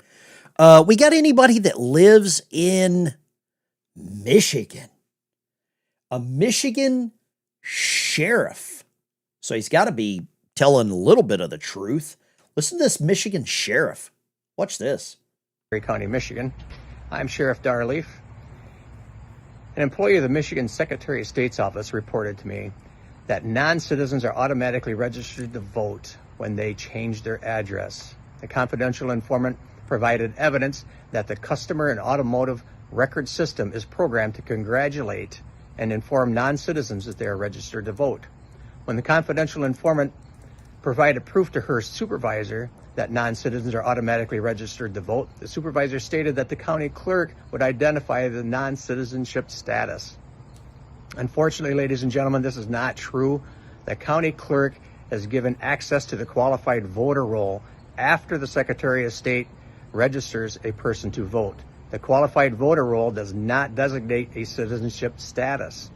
Speaker 3: We got anybody that lives in Michigan? A Michigan sheriff. So he's got to be telling a little bit of the truth. Listen to this Michigan sheriff. Watch this.
Speaker 4: County, Michigan. I'm Sheriff Darleaf. An employee of the Michigan Secretary of State's office reported to me that non-citizens are automatically registered to vote when they change their address. The confidential informant provided evidence that the customer and automotive record system is programmed to congratulate and inform non-citizens that they are registered to vote. When the confidential informant provided proof to her supervisor that non-citizens are automatically registered to vote, the supervisor stated that the county clerk would identify the non-citizenship status. Unfortunately, ladies and gentlemen, this is not true. The county clerk has given access to the qualified voter roll after the Secretary of State registers a person to vote. The qualified voter roll does not designate a citizenship status.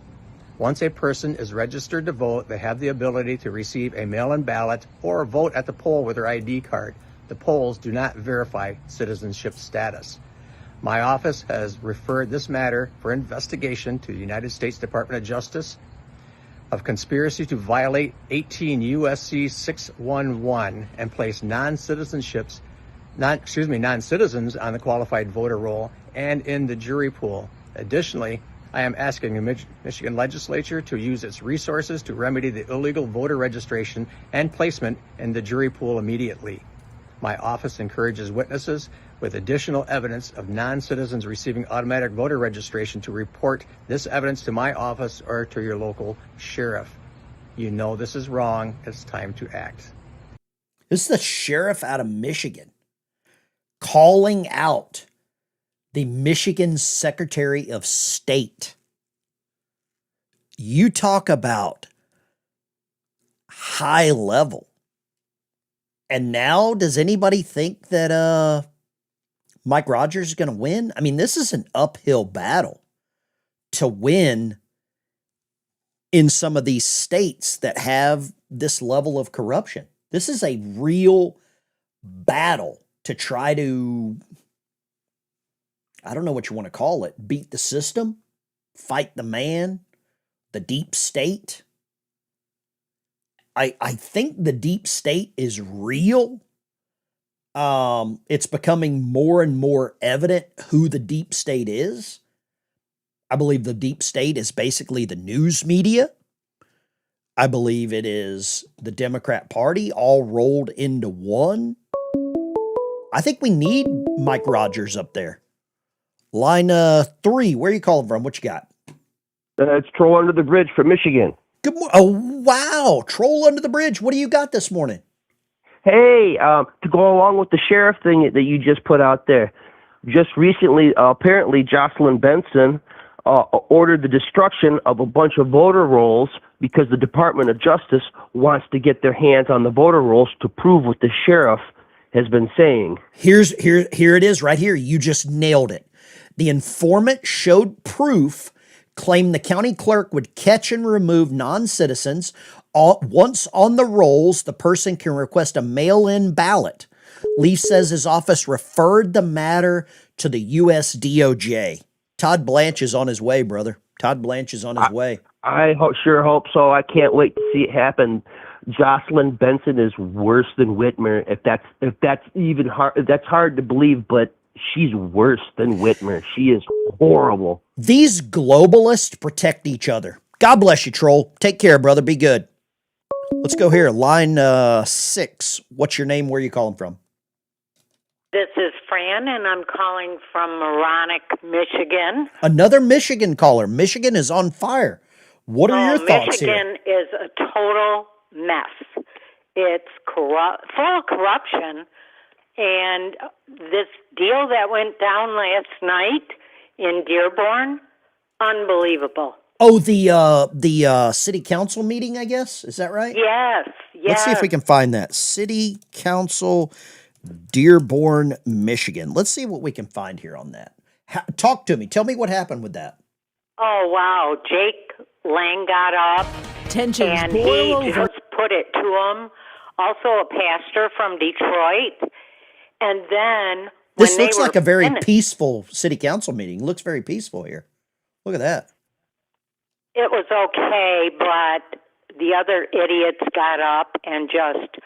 Speaker 4: Once a person is registered to vote, they have the ability to receive a mail-in ballot or vote at the poll with their ID card. The polls do not verify citizenship status. My office has referred this matter for investigation to the United States Department of Justice of conspiracy to violate 18 U.S.C. 611 and place non-citizens on the qualified voter roll and in the jury pool. Additionally, I am asking the Michigan legislature to use its resources to remedy the illegal voter registration and placement in the jury pool immediately. My office encourages witnesses with additional evidence of non-citizens receiving automatic voter registration to report this evidence to my office or to your local sheriff. You know this is wrong. It's time to act.
Speaker 3: This is the sheriff out of Michigan calling out the Michigan Secretary of State. You talk about high level. And now, does anybody think that Mike Rogers is going to win? I mean, this is an uphill battle to win in some of these states that have this level of corruption. This is a real battle to try to, I don't know what you want to call it, beat the system, fight the man, the deep state. I think the deep state is real. It's becoming more and more evident who the deep state is. I believe the deep state is basically the news media. I believe it is the Democrat Party all rolled into one. I think we need Mike Rogers up there. Line 3, where are you calling from? What you got?
Speaker 23: It's Troll Under the Bridge from Michigan.
Speaker 3: Good morning. Oh, wow. Troll Under the Bridge. What do you got this morning?
Speaker 23: Hey, to go along with the sheriff thing that you just put out there, just recently, apparently Jocelyn Benson ordered the destruction of a bunch of voter rolls because the Department of Justice wants to get their hands on the voter rolls to prove what the sheriff has been saying.
Speaker 3: Here it is right here. You just nailed it. The informant showed proof, claimed the county clerk would catch and remove non-citizens. Once on the rolls, the person can request a mail-in ballot. Leaf says his office referred the matter to the U.S. DOJ. Todd Blanche is on his way, brother. Todd Blanche is on his way.
Speaker 23: I sure hope so. I can't wait to see it happen. Jocelyn Benson is worse than Whitmer. If that's even hard, that's hard to believe, but she's worse than Whitmer. She is horrible.
Speaker 3: These globalists protect each other. God bless you, Troll. Take care, brother. Be good. Let's go here. Line 6. What's your name? Where are you calling from?
Speaker 24: This is Fran, and I'm calling from Moronic, Michigan.
Speaker 3: Another Michigan caller. Michigan is on fire. What are your thoughts here?
Speaker 24: Michigan is a total mess. It's full of corruption, and this deal that went down last night in Dearborn, unbelievable.
Speaker 3: Oh, the city council meeting, I guess. Is that right?
Speaker 24: Yes, yes.
Speaker 3: Let's see if we can find that. City Council, Dearborn, Michigan. Let's see what we can find here on that. Talk to me. Tell me what happened with that.
Speaker 24: Oh, wow. Jake Lang got up.
Speaker 5: Tensions
Speaker 24: and
Speaker 5: boil
Speaker 24: he
Speaker 5: over.
Speaker 24: just put it to him. Also a pastor from Detroit. And then when
Speaker 3: This
Speaker 24: they
Speaker 3: looks
Speaker 24: were
Speaker 3: like a very
Speaker 24: finished,
Speaker 3: peaceful city council meeting. Looks very peaceful here. Look at that.
Speaker 24: it was okay, but the other idiots got up and just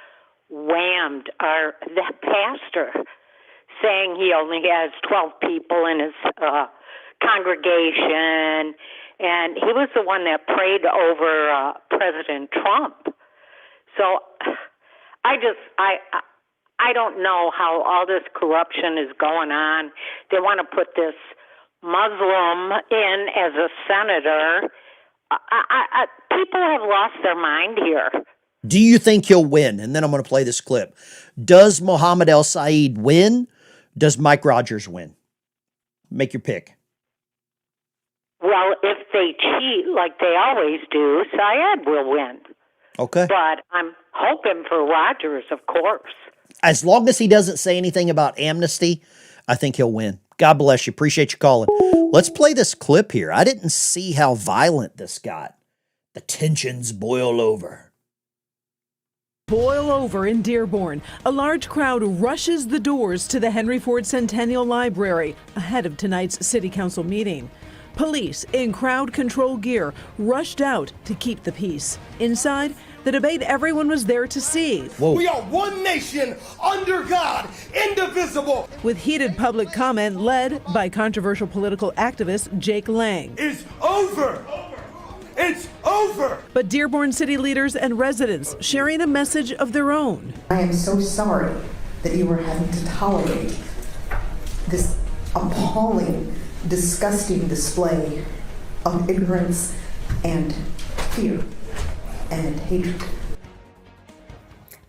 Speaker 24: whammed the pastor, saying he only has 12 people in his congregation, and he was the one that prayed over President Trump. So I don't know how all this corruption is going on. They want to put this Muslim in as a senator. People have lost their mind here.
Speaker 3: Do you think he'll win? And then I'm going to play this clip. Does Mohammed El Said win? Does Mike Rogers win? Make your pick.
Speaker 24: Well, if they cheat like they always do, Syed will win.
Speaker 3: Okay.
Speaker 24: But I'm hoping for Rogers, of course.
Speaker 3: As long as he doesn't say anything about amnesty, I think he'll win. God bless you. Appreciate you calling. Let's play this clip here. I didn't see how violent this got. The tensions boil over.
Speaker 5: Boil over in Dearborn. A large crowd rushes the doors to the Henry Ford Centennial Library ahead of tonight's city council meeting. Police in crowd control gear rushed out to keep the peace. Inside, the debate everyone was there to see.
Speaker 3: Whoa.
Speaker 6: We are one nation under God, indivisible.
Speaker 5: With heated public comment led by controversial political activist Jake Lang.
Speaker 6: It's over. It's over.
Speaker 5: But Dearborn city leaders and residents sharing a message of their own.
Speaker 8: I am so sorry that you were having to tolerate this appalling, disgusting display of ignorance and fear and hatred.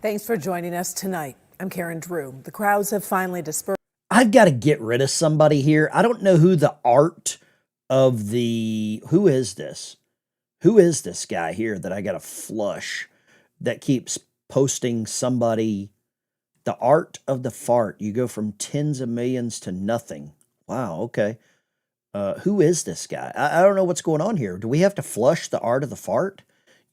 Speaker 5: Thanks for joining us tonight. I'm Karen Drew. The crowds have finally dispersed.
Speaker 3: I've got to get rid of somebody here. I don't know who the art of the... Who is this? Who is this guy here that I got to flush that keeps posting somebody? The art of the fart. You go from tens of millions to nothing. Wow, okay. Who is this guy? I don't know what's going on here. Do we have to flush the art of the fart?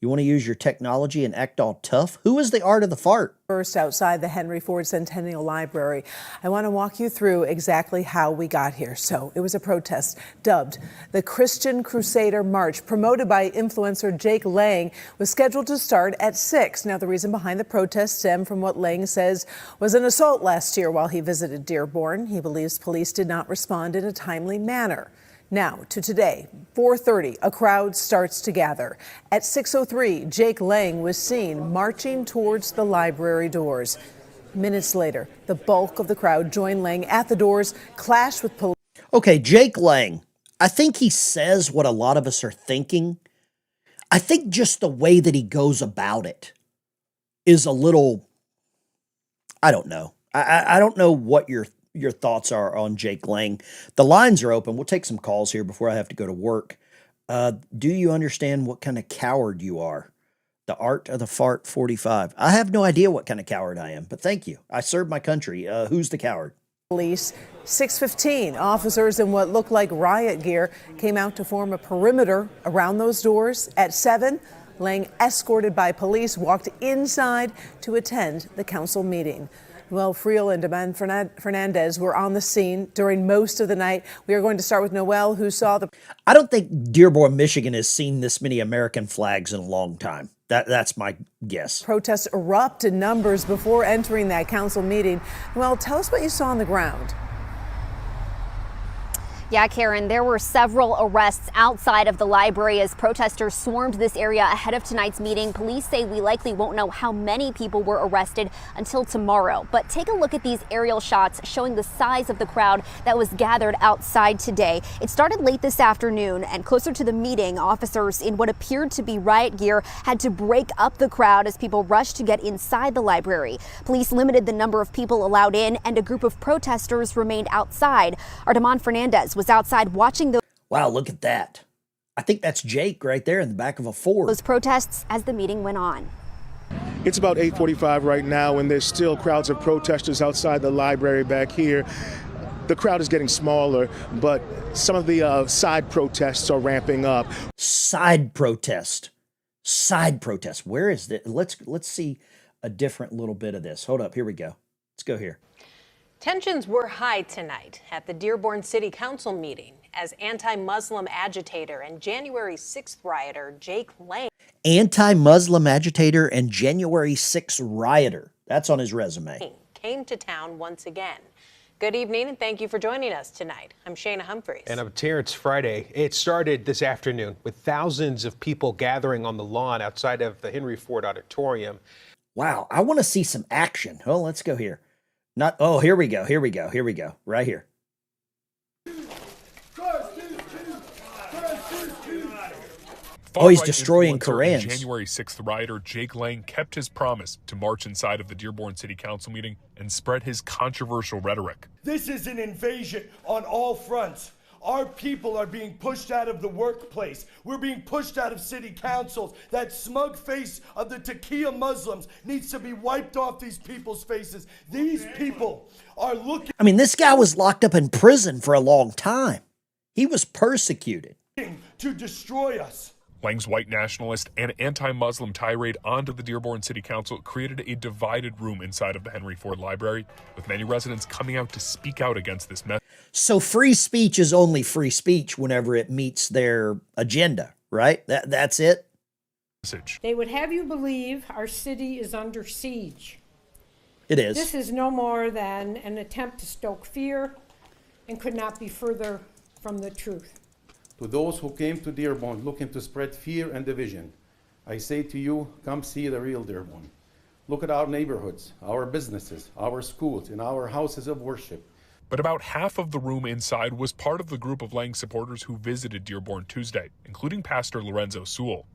Speaker 3: You want to use your technology and act all tough? Who is the art of the fart?
Speaker 5: First, outside the Henry Ford Centennial Library. I want to walk you through exactly how we got here. So it was a protest dubbed the Christian Crusader March, promoted by influencer Jake Lang, was scheduled to start at 6. Now, the reason behind the protest stemmed from what Lang says was an assault last year while he visited Dearborn. He believes police did not respond in a timely manner. Now to today, 4:30, a crowd starts to gather. At 6:03, Jake Lang was seen marching towards the library doors. Minutes later, the bulk of the crowd joined Lang at the doors, clashed with police.
Speaker 3: Okay, Jake Lang. I think he says what a lot of us are thinking. I think just the way that he goes about it is a little, I don't know. I don't know what your thoughts are on Jake Lang. The lines are open. We'll take some calls here before I have to go to work. Do you understand what kind of coward you are? The art of the fart 45. I have no idea what kind of coward I am, but thank you. I serve my country. Who's the coward?
Speaker 5: Police. 6:15, officers in what looked like riot gear came out to form a perimeter around those doors. At 7, Lang, escorted by police, walked inside to attend the council meeting. Well, Friel and Demand Fernandez were on the scene during most of the night. We are going to start with Noel, who saw the...
Speaker 3: I don't think Dearborn, Michigan has seen this many American flags in a long time. That's my guess.
Speaker 5: Protests erupt in numbers before entering that council meeting. Well, tell us what you saw on the ground.
Speaker 9: Yeah, Karen, there were several arrests outside of the library as protesters swarmed this area ahead of tonight's meeting. Police say we likely won't know how many people were arrested until tomorrow. But take a look at these aerial shots showing the size of the crowd that was gathered outside today. It started late this afternoon, and closer to the meeting, officers in what appeared to be riot gear had to break up the crowd as people rushed to get inside the library. Police limited the number of people allowed in, and a group of protesters remained outside. Our Demand Fernandez was outside watching the...
Speaker 3: Wow, look at that. I think that's Jake right there in the back of a Ford.
Speaker 9: Those protests as the meeting went on.
Speaker 7: It's about 8:45 right now, and there's still crowds of protesters outside the library back here. The crowd is getting smaller, but some of the side protests are ramping up.
Speaker 3: Side protest. Where is that? Let's see a different little bit of this. Hold up. Here we go. Let's go here.
Speaker 10: Tensions were high tonight at the Dearborn City Council meeting as anti-Muslim agitator and January 6th rioter Jake Lang.
Speaker 3: Anti-Muslim agitator and January 6th rioter. That's on his resume.
Speaker 10: Came to town once again. Good evening and thank you for joining us tonight. I'm Shayna Humphreys.
Speaker 11: And I'm Terrence Friday. It started this afternoon with thousands of people gathering on the lawn outside of the Henry Ford Auditorium.
Speaker 3: Wow, I want to see some action. Oh, let's go here. Here we go. Right here. Oh, he's destroying Korans.
Speaker 12: January 6th rioter Jake Lang kept his promise to march inside of the Dearborn City Council meeting and spread his controversial rhetoric.
Speaker 6: This is an invasion on all fronts. Our people are being pushed out of the workplace. We're being pushed out of city councils. That smug face of the Taqiyya Muslims needs to be wiped off these people's faces. These people are looking...
Speaker 3: I mean, this guy was locked up in prison for a long time. He was persecuted.
Speaker 6: ...to destroy us.
Speaker 12: Lang's white nationalist and anti-Muslim tirade onto the Dearborn City Council created a divided room inside of the Henry Ford Library, with many residents coming out to speak out against this message.
Speaker 3: So free speech is only free speech whenever it meets their agenda, right? That's it?
Speaker 25: They would have you believe our city is under siege.
Speaker 3: It is.
Speaker 25: This is no more than an attempt to stoke fear and could not be further from the truth.
Speaker 26: To those who came to Dearborn looking to spread fear and division, I say to you, come see the real Dearborn. Look at our neighborhoods, our businesses, our schools, and our houses of worship.
Speaker 12: But about half of the room inside was part of the group of Lang supporters who visited Dearborn Tuesday, including Pastor Lorenzo Sewell.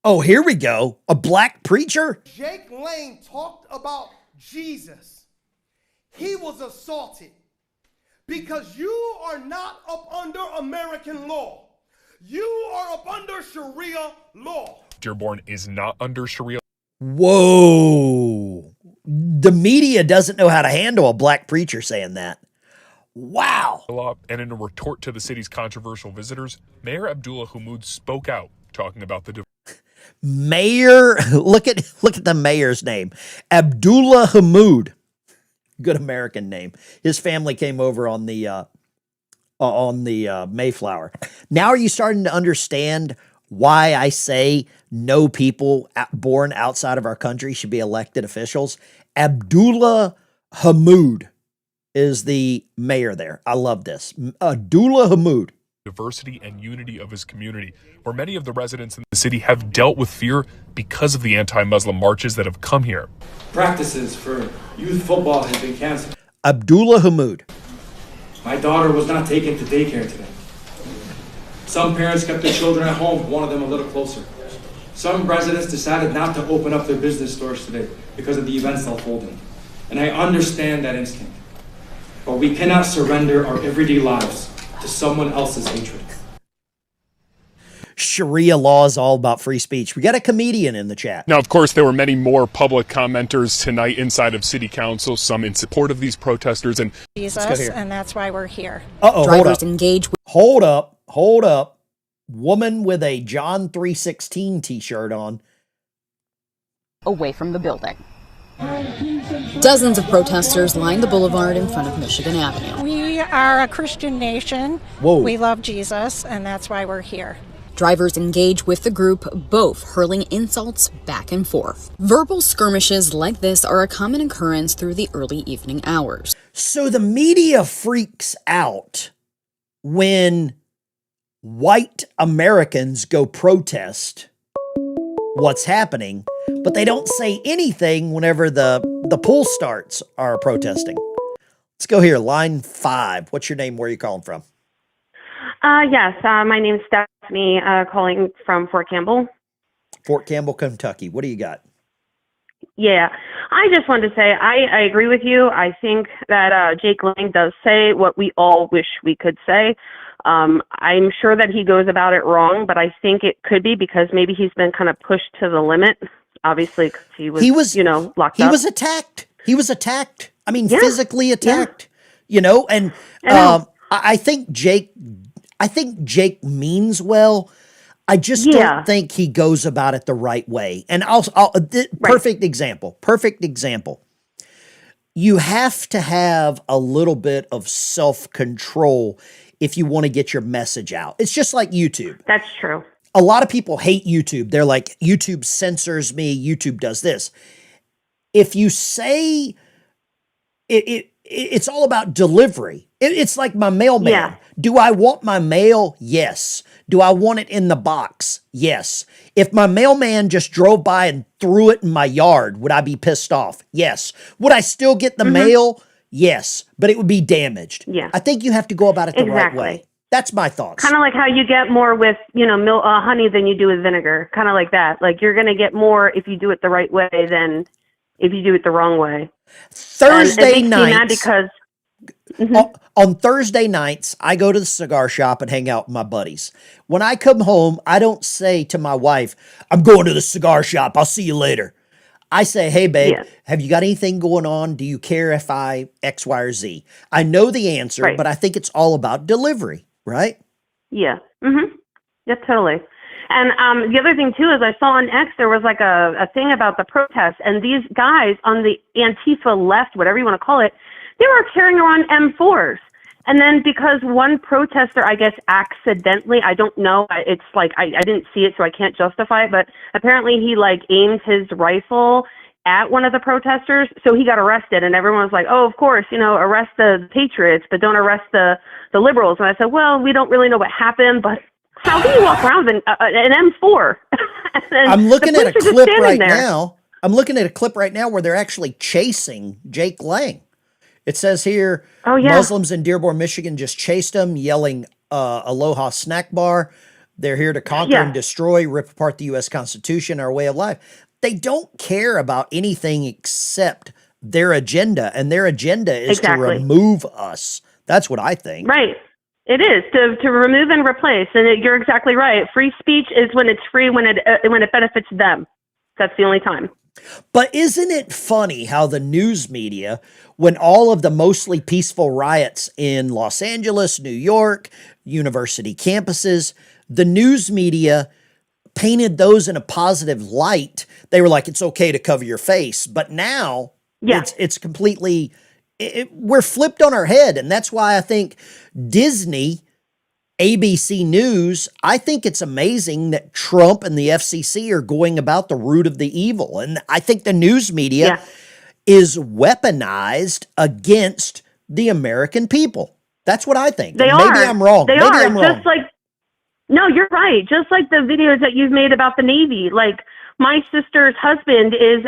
Speaker 3: Oh, here we go. A black preacher?
Speaker 6: Jake Lang talked about Jesus. He was assaulted. Because you are not up under American law. You are up under Sharia law.
Speaker 12: Dearborn is not under Sharia.
Speaker 3: Whoa. The media doesn't know how to handle a black preacher saying that. Wow.
Speaker 12: And in a retort to the city's controversial visitors, Mayor Abdullah Hammoud spoke out, talking about the
Speaker 3: Mayor, look at the mayor's name. Abdullah Hammoud. Good American name. His family came over on the Mayflower. Now are you starting to understand why I say no people born outside of our country should be elected officials? Abdullah Hammoud is the mayor there. I love this. Abdullah Hammoud.
Speaker 12: Diversity and unity of his community, where many of the residents in the city have dealt with fear because of the anti-Muslim marches that have come here.
Speaker 27: Practices for youth football have been canceled.
Speaker 3: Abdullah Hammoud.
Speaker 27: My daughter was not taken to daycare today. Some parents kept their children at home, one of them a little closer. Some residents decided not to open up their business stores today because of the events unfolding. And I understand that instinct. But we cannot surrender our everyday lives to someone else's hatred.
Speaker 3: Sharia law is all about free speech. We got a comedian in the chat.
Speaker 12: Now, of course, there were many more public commenters tonight inside of City Council, some in support of these protesters. And
Speaker 25: Jesus, and that's why we're here.
Speaker 3: Uh-oh,
Speaker 9: Drivers engage with...
Speaker 3: Hold up. Woman with a John 3:16 t-shirt on.
Speaker 9: away from the building. Dozens of protesters lined the boulevard in front of Michigan Avenue.
Speaker 25: We are a Christian nation.
Speaker 3: Whoa.
Speaker 25: We love Jesus, and that's why we're here.
Speaker 9: Drivers engage with the group, both hurling insults back and forth. Verbal skirmishes like this are a common occurrence through the early evening hours.
Speaker 3: So the media freaks out when white Americans go protest what's happening, but they don't say anything whenever the pool starts are protesting. Let's go here, line 5. What's your name? Where are you calling from?
Speaker 28: Yes, my name's Stephanie, calling from Fort Campbell.
Speaker 3: Fort Campbell, Kentucky. What do you got?
Speaker 28: Yeah, I just wanted to say I agree with you. I think that Jake Lang does say what we all wish we could say. I'm sure that he goes about it wrong, but I think it could be because maybe he's been kind of pushed to the limit. Obviously, because he was, locked
Speaker 3: he
Speaker 28: up.
Speaker 3: was attacked. He was attacked. I mean,
Speaker 28: Yeah.
Speaker 3: physically attacked. And I think Jake means well. I just don't think he goes about it the right way. And perfect example. You have to have a little bit of self-control if you want to get your message out. It's just like YouTube.
Speaker 28: That's true.
Speaker 3: A lot of people hate YouTube. They're like, YouTube censors me. YouTube does this. If you say it's all about delivery. It's like my mailman.
Speaker 28: Yeah.
Speaker 3: Do I want my mail? Yes. Do I want it in the box? Yes. If my mailman just drove by and threw it in my yard, would I be pissed off? Yes. Would I still get the mail? Yes. But it would be damaged.
Speaker 28: Yeah.
Speaker 3: I think you have to go about it the right way. That's my thoughts.
Speaker 28: Kind of like how you get more with, honey than you do with vinegar. Kind of like that. Like you're going to get more if you do it the right way than if you do it the wrong way.
Speaker 3: Thursday
Speaker 28: and it makes
Speaker 3: nights.
Speaker 28: me mad because
Speaker 3: on Thursday nights, I go to the cigar shop and hang out with my buddies. When I come home, I don't say to my wife, I'm going to the cigar shop. I'll see you later. I say, hey, babe, have you got anything going on? Do you care if I X, Y, or Z? I know the answer, but I think it's all about delivery, right?
Speaker 28: Yeah. Yeah, totally. And the other thing, too, is I saw on X there was like a thing about the protests, and these guys on the Antifa left, whatever you want to call it, they were carrying around M4s. And then because one protester, I guess, accidentally, I don't know, it's like I didn't see it, so I can't justify it, but apparently he like aimed his rifle at one of the protesters, so he got arrested, and everyone was like, oh, of course, arrest the patriots, but don't arrest the liberals. And I said, well, we don't really know what happened, but how can you walk around with an M4?
Speaker 3: I'm looking at a clip right now. I'm looking at a clip right now where they're actually chasing Jake Lang. It says here, Muslims in Dearborn, Michigan just chased him, yelling, Aloha snack bar. They're here to conquer and destroy, rip apart the U.S. Constitution, our way of life. They don't care about anything except their agenda, and their agenda is to remove us. That's what I think.
Speaker 28: Right. It is to remove and replace, and you're exactly right. Free speech is when it's free when it benefits them. That's the only time.
Speaker 3: But isn't it funny how the news media, when all of the mostly peaceful riots in Los Angeles, New York, university campuses, the news media painted those in a positive light. They were like, it's okay to cover your face. But now it's completely, we're flipped on our head. And that's why I think Disney, ABC News, I think it's amazing that Trump and the FCC are going about the root of the evil. And I think the news media is weaponized against the American people. That's what I think.
Speaker 28: Maybe
Speaker 3: I'm wrong.
Speaker 28: Maybe I'm wrong. No, you're right. Just like the videos that you've made about the Navy. Like my sister's husband is,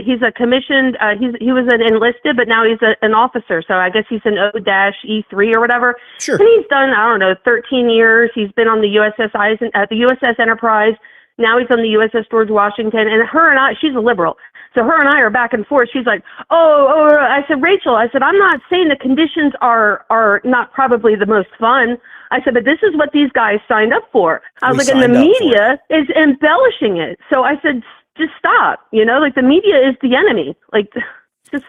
Speaker 28: he's a commissioned, he was an enlisted, but now he's an officer. So I guess he's an O-E3 or whatever.
Speaker 3: Sure.
Speaker 28: And he's done, 13 years. He's been on the USS Enterprise. Now he's on the USS George Washington. And her and I, she's a liberal. So her and I are back and forth. She's like, I said, Rachel, I'm not saying the conditions are not probably the most fun. I said, but this is what these guys signed up for. I was like, and the media is embellishing it. So I said, just stop. Like the media is the enemy. Like, just.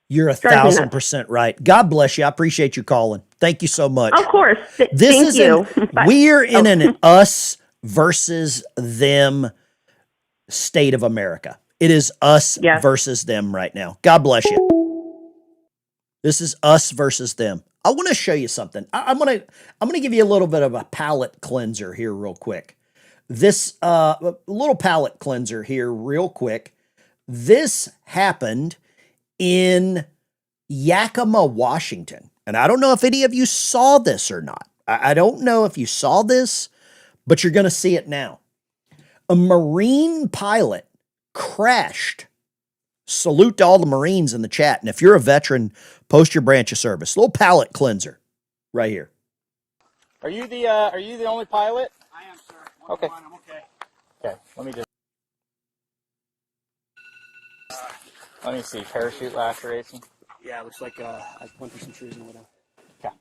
Speaker 3: You're 1,000% right. God bless you. I appreciate you calling. Thank you so much.
Speaker 28: Of course.
Speaker 3: Thank you. We're in an us versus them state of America. It is us versus them right now. God bless you. This is us versus them. I want to show you something. I'm gonna give you a little bit of a palate cleanser here real quick. This little palate cleanser here real quick. This happened in Yakima, Washington. And I don't know if any of you saw this or not. I don't know if you saw this, but you're going to see it now. A Marine pilot crashed. Salute to all the Marines in the chat. And if you're a veteran, post your branch of service. Little palate cleanser right here.
Speaker 1: Are you the only pilot? I am, sir. Okay. I'm okay. Okay. Let me just. Let me see. Parachute laceration.
Speaker 13: Yeah, it looks like I went through some trees and whatever.
Speaker 1: Okay.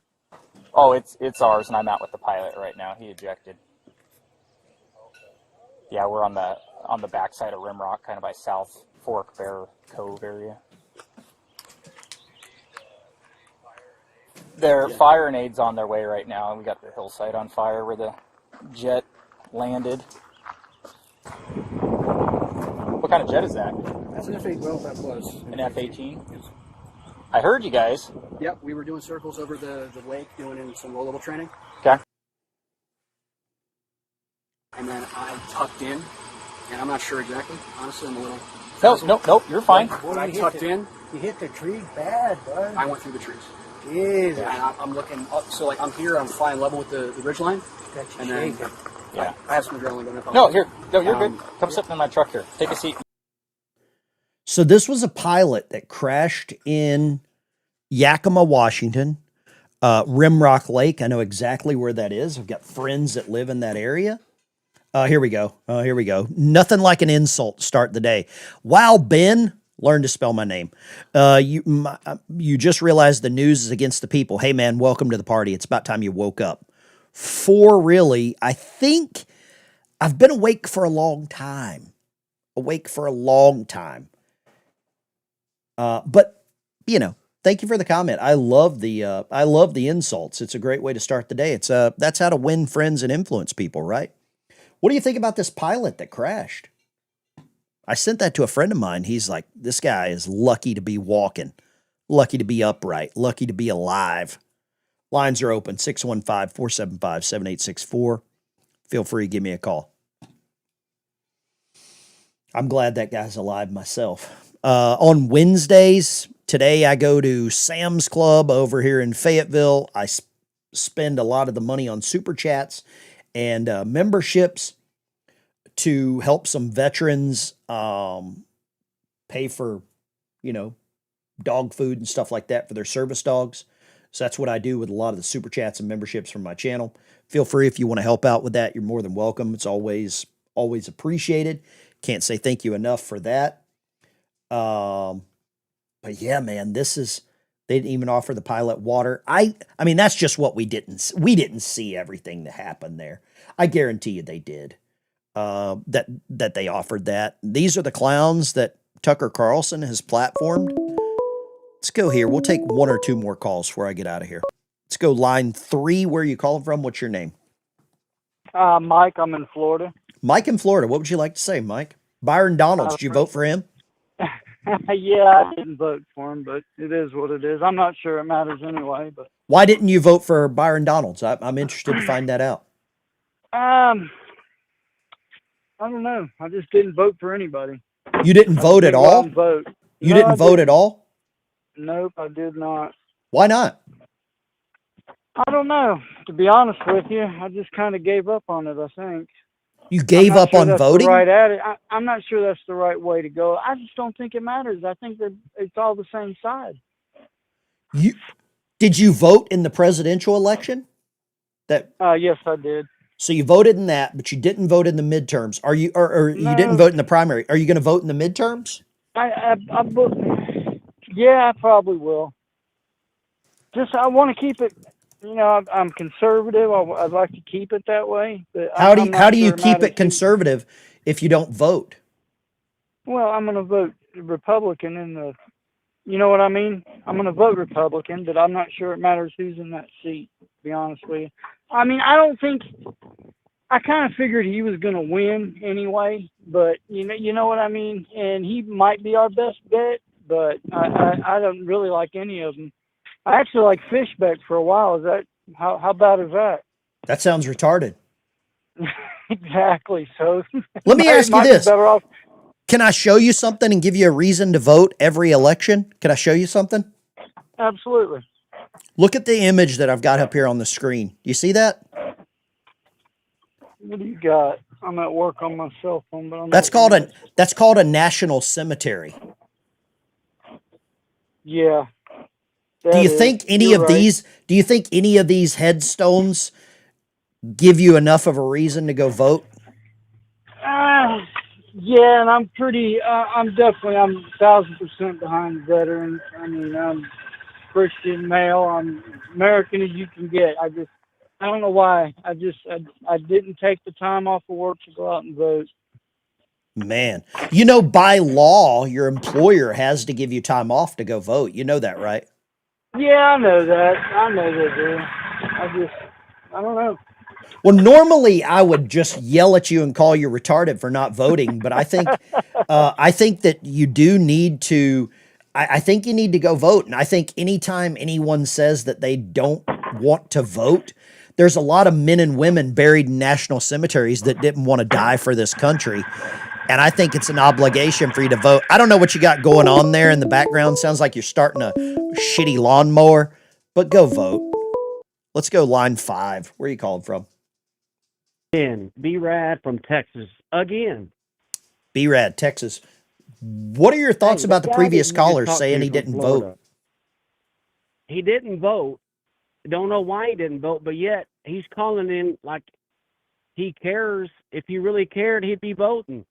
Speaker 1: Oh, it's ours, and I'm out with the pilot right now. He ejected. Yeah, we're on the backside of Rimrock, kind of by South Fork Bear Cove area. Their fire and aid's on their way right now, and we got the hillside on fire where the jet landed. What kind of jet is that?
Speaker 13: That's an F-8. Well, that was
Speaker 1: An F-18? Yes. I heard you guys.
Speaker 13: Yep, we were doing circles over the lake, doing in some low-level training.
Speaker 1: Okay.
Speaker 13: And then I tucked in, and I'm not sure exactly. Honestly, I'm a little...
Speaker 1: Nope, you're fine.
Speaker 13: When I tucked in...
Speaker 14: You hit the tree bad, bud.
Speaker 13: I went through the trees.
Speaker 14: Jesus.
Speaker 13: And I'm looking up, so like I'm here, I'm flying level with the ridge line. And then
Speaker 1: Yeah.
Speaker 13: I have some adrenaline going up.
Speaker 1: No, you're good. Come sit in my truck here. Take a seat.
Speaker 3: So this was a pilot that crashed in Yakima, Washington, Rimrock Lake. I know exactly where that is. I've got friends that live in that area. Here we go. Here we go. Nothing like an insult to start the day. Wow, Ben, learn to spell my name. You just realized the news is against the people. Hey, man, welcome to the party. It's about time you woke up. Really, I think I've been awake for a long time. But you know, thank you for the comment. I love the insults. It's a great way to start the day. That's how to win friends and influence people, right? What do you think about this pilot that crashed? I sent that to a friend of mine. He's like, this guy is lucky to be walking, lucky to be upright, lucky to be alive. Lines are open, 615-475-7864. Feel free to give me a call. I'm glad that guy's alive myself. On Wednesdays, today I go to Sam's Club over here in Fayetteville. I spend a lot of the money on super chats and memberships to help some veterans pay for, dog food and stuff like that for their service dogs. So that's what I do with a lot of the super chats and memberships from my channel. Feel free if you want to help out with that. You're more than welcome. It's always appreciated. Can't say thank you enough for that. But yeah, man, they didn't even offer the pilot water. I mean, that's just what we didn't see everything that happened there. I guarantee you they did. That they offered that. These are the clowns that Tucker Carlson has platformed. Let's go here. We'll take one or two more calls before I get out of here. Let's go line 3. Where are you calling from? What's your name?
Speaker 15: Mike, I'm in Florida.
Speaker 3: Mike in Florida. What would you like to say, Mike? Byron Donalds, did you vote for him?
Speaker 15: Yeah, I didn't vote for him, but it is what it is. I'm not sure it matters anyway. But
Speaker 3: why didn't you vote for Byron Donalds? I'm interested to find that out.
Speaker 15: I don't know. I just didn't vote for anybody.
Speaker 3: You didn't vote at all?
Speaker 15: Vote.
Speaker 3: You didn't vote at all?
Speaker 15: Nope, I did not.
Speaker 3: Why not?
Speaker 15: I don't know. To be honest with you, I just kind of gave up on it, I think.
Speaker 3: You gave up on voting?
Speaker 15: I'm not sure that's the right way to go. I just don't think it matters. I think that it's all the same side.
Speaker 3: Did you vote in the presidential election?
Speaker 15: Yes, I did.
Speaker 3: So you voted in that, but you didn't vote in the midterms. Or you didn't vote in the primary. Are you going to vote in the midterms?
Speaker 15: Yeah, I probably will. I want to keep it. I'm conservative. I'd like to keep it that way. But
Speaker 3: how do you keep it conservative if you don't vote?
Speaker 15: Well, I'm going to vote Republican in the. You know what I mean? I'm going to vote Republican, but I'm not sure it matters who's in that seat. To be honest with you, I mean, I don't think. I kind of figured he was going to win anyway, but you know what I mean. And he might be our best bet, but I don't really like any of them. I actually like Fishbeck for a while. Is that how bad is that?
Speaker 3: That sounds retarded.
Speaker 15: Exactly. So
Speaker 3: let me ask you this. Can I show you something and give you a reason to vote every election? Can I show you something?
Speaker 15: Absolutely.
Speaker 3: Look at the image that I've got up here on the screen. You see that?
Speaker 15: What do you got? I'm at work on my cell phone, but
Speaker 3: that's called a national cemetery.
Speaker 15: Yeah.
Speaker 3: Do you think any of these headstones give you enough of a reason to go vote?
Speaker 15: Yeah, and I'm pretty. I'm 1,000% behind veterans. I mean, I'm Christian male. I'm American as you can get. I don't know why. I didn't take the time off of work to go out and vote.
Speaker 3: Man, you know, by law, your employer has to give you time off to go vote. You know that, right?
Speaker 15: Yeah, I know that. I know they do. I don't know.
Speaker 3: Well, normally I would just yell at you and call you retarded for not voting, but I think that you do need to. I think you need to go vote, and I think anytime anyone says that they don't want to vote, there's a lot of men and women buried in national cemeteries that didn't want to die for this country. And I think it's an obligation for you to vote. I don't know what you got going on there in the background. Sounds like you're starting a shitty lawnmower, but go vote. Let's go line 5. Where are you calling from?
Speaker 2: B-Rad from Texas again.
Speaker 3: B-Rad, Texas. What are your thoughts about the previous caller saying he didn't vote?
Speaker 2: He didn't vote. Don't know why he didn't vote, but yet he's calling in like he cares. If he really cared, he'd be voting.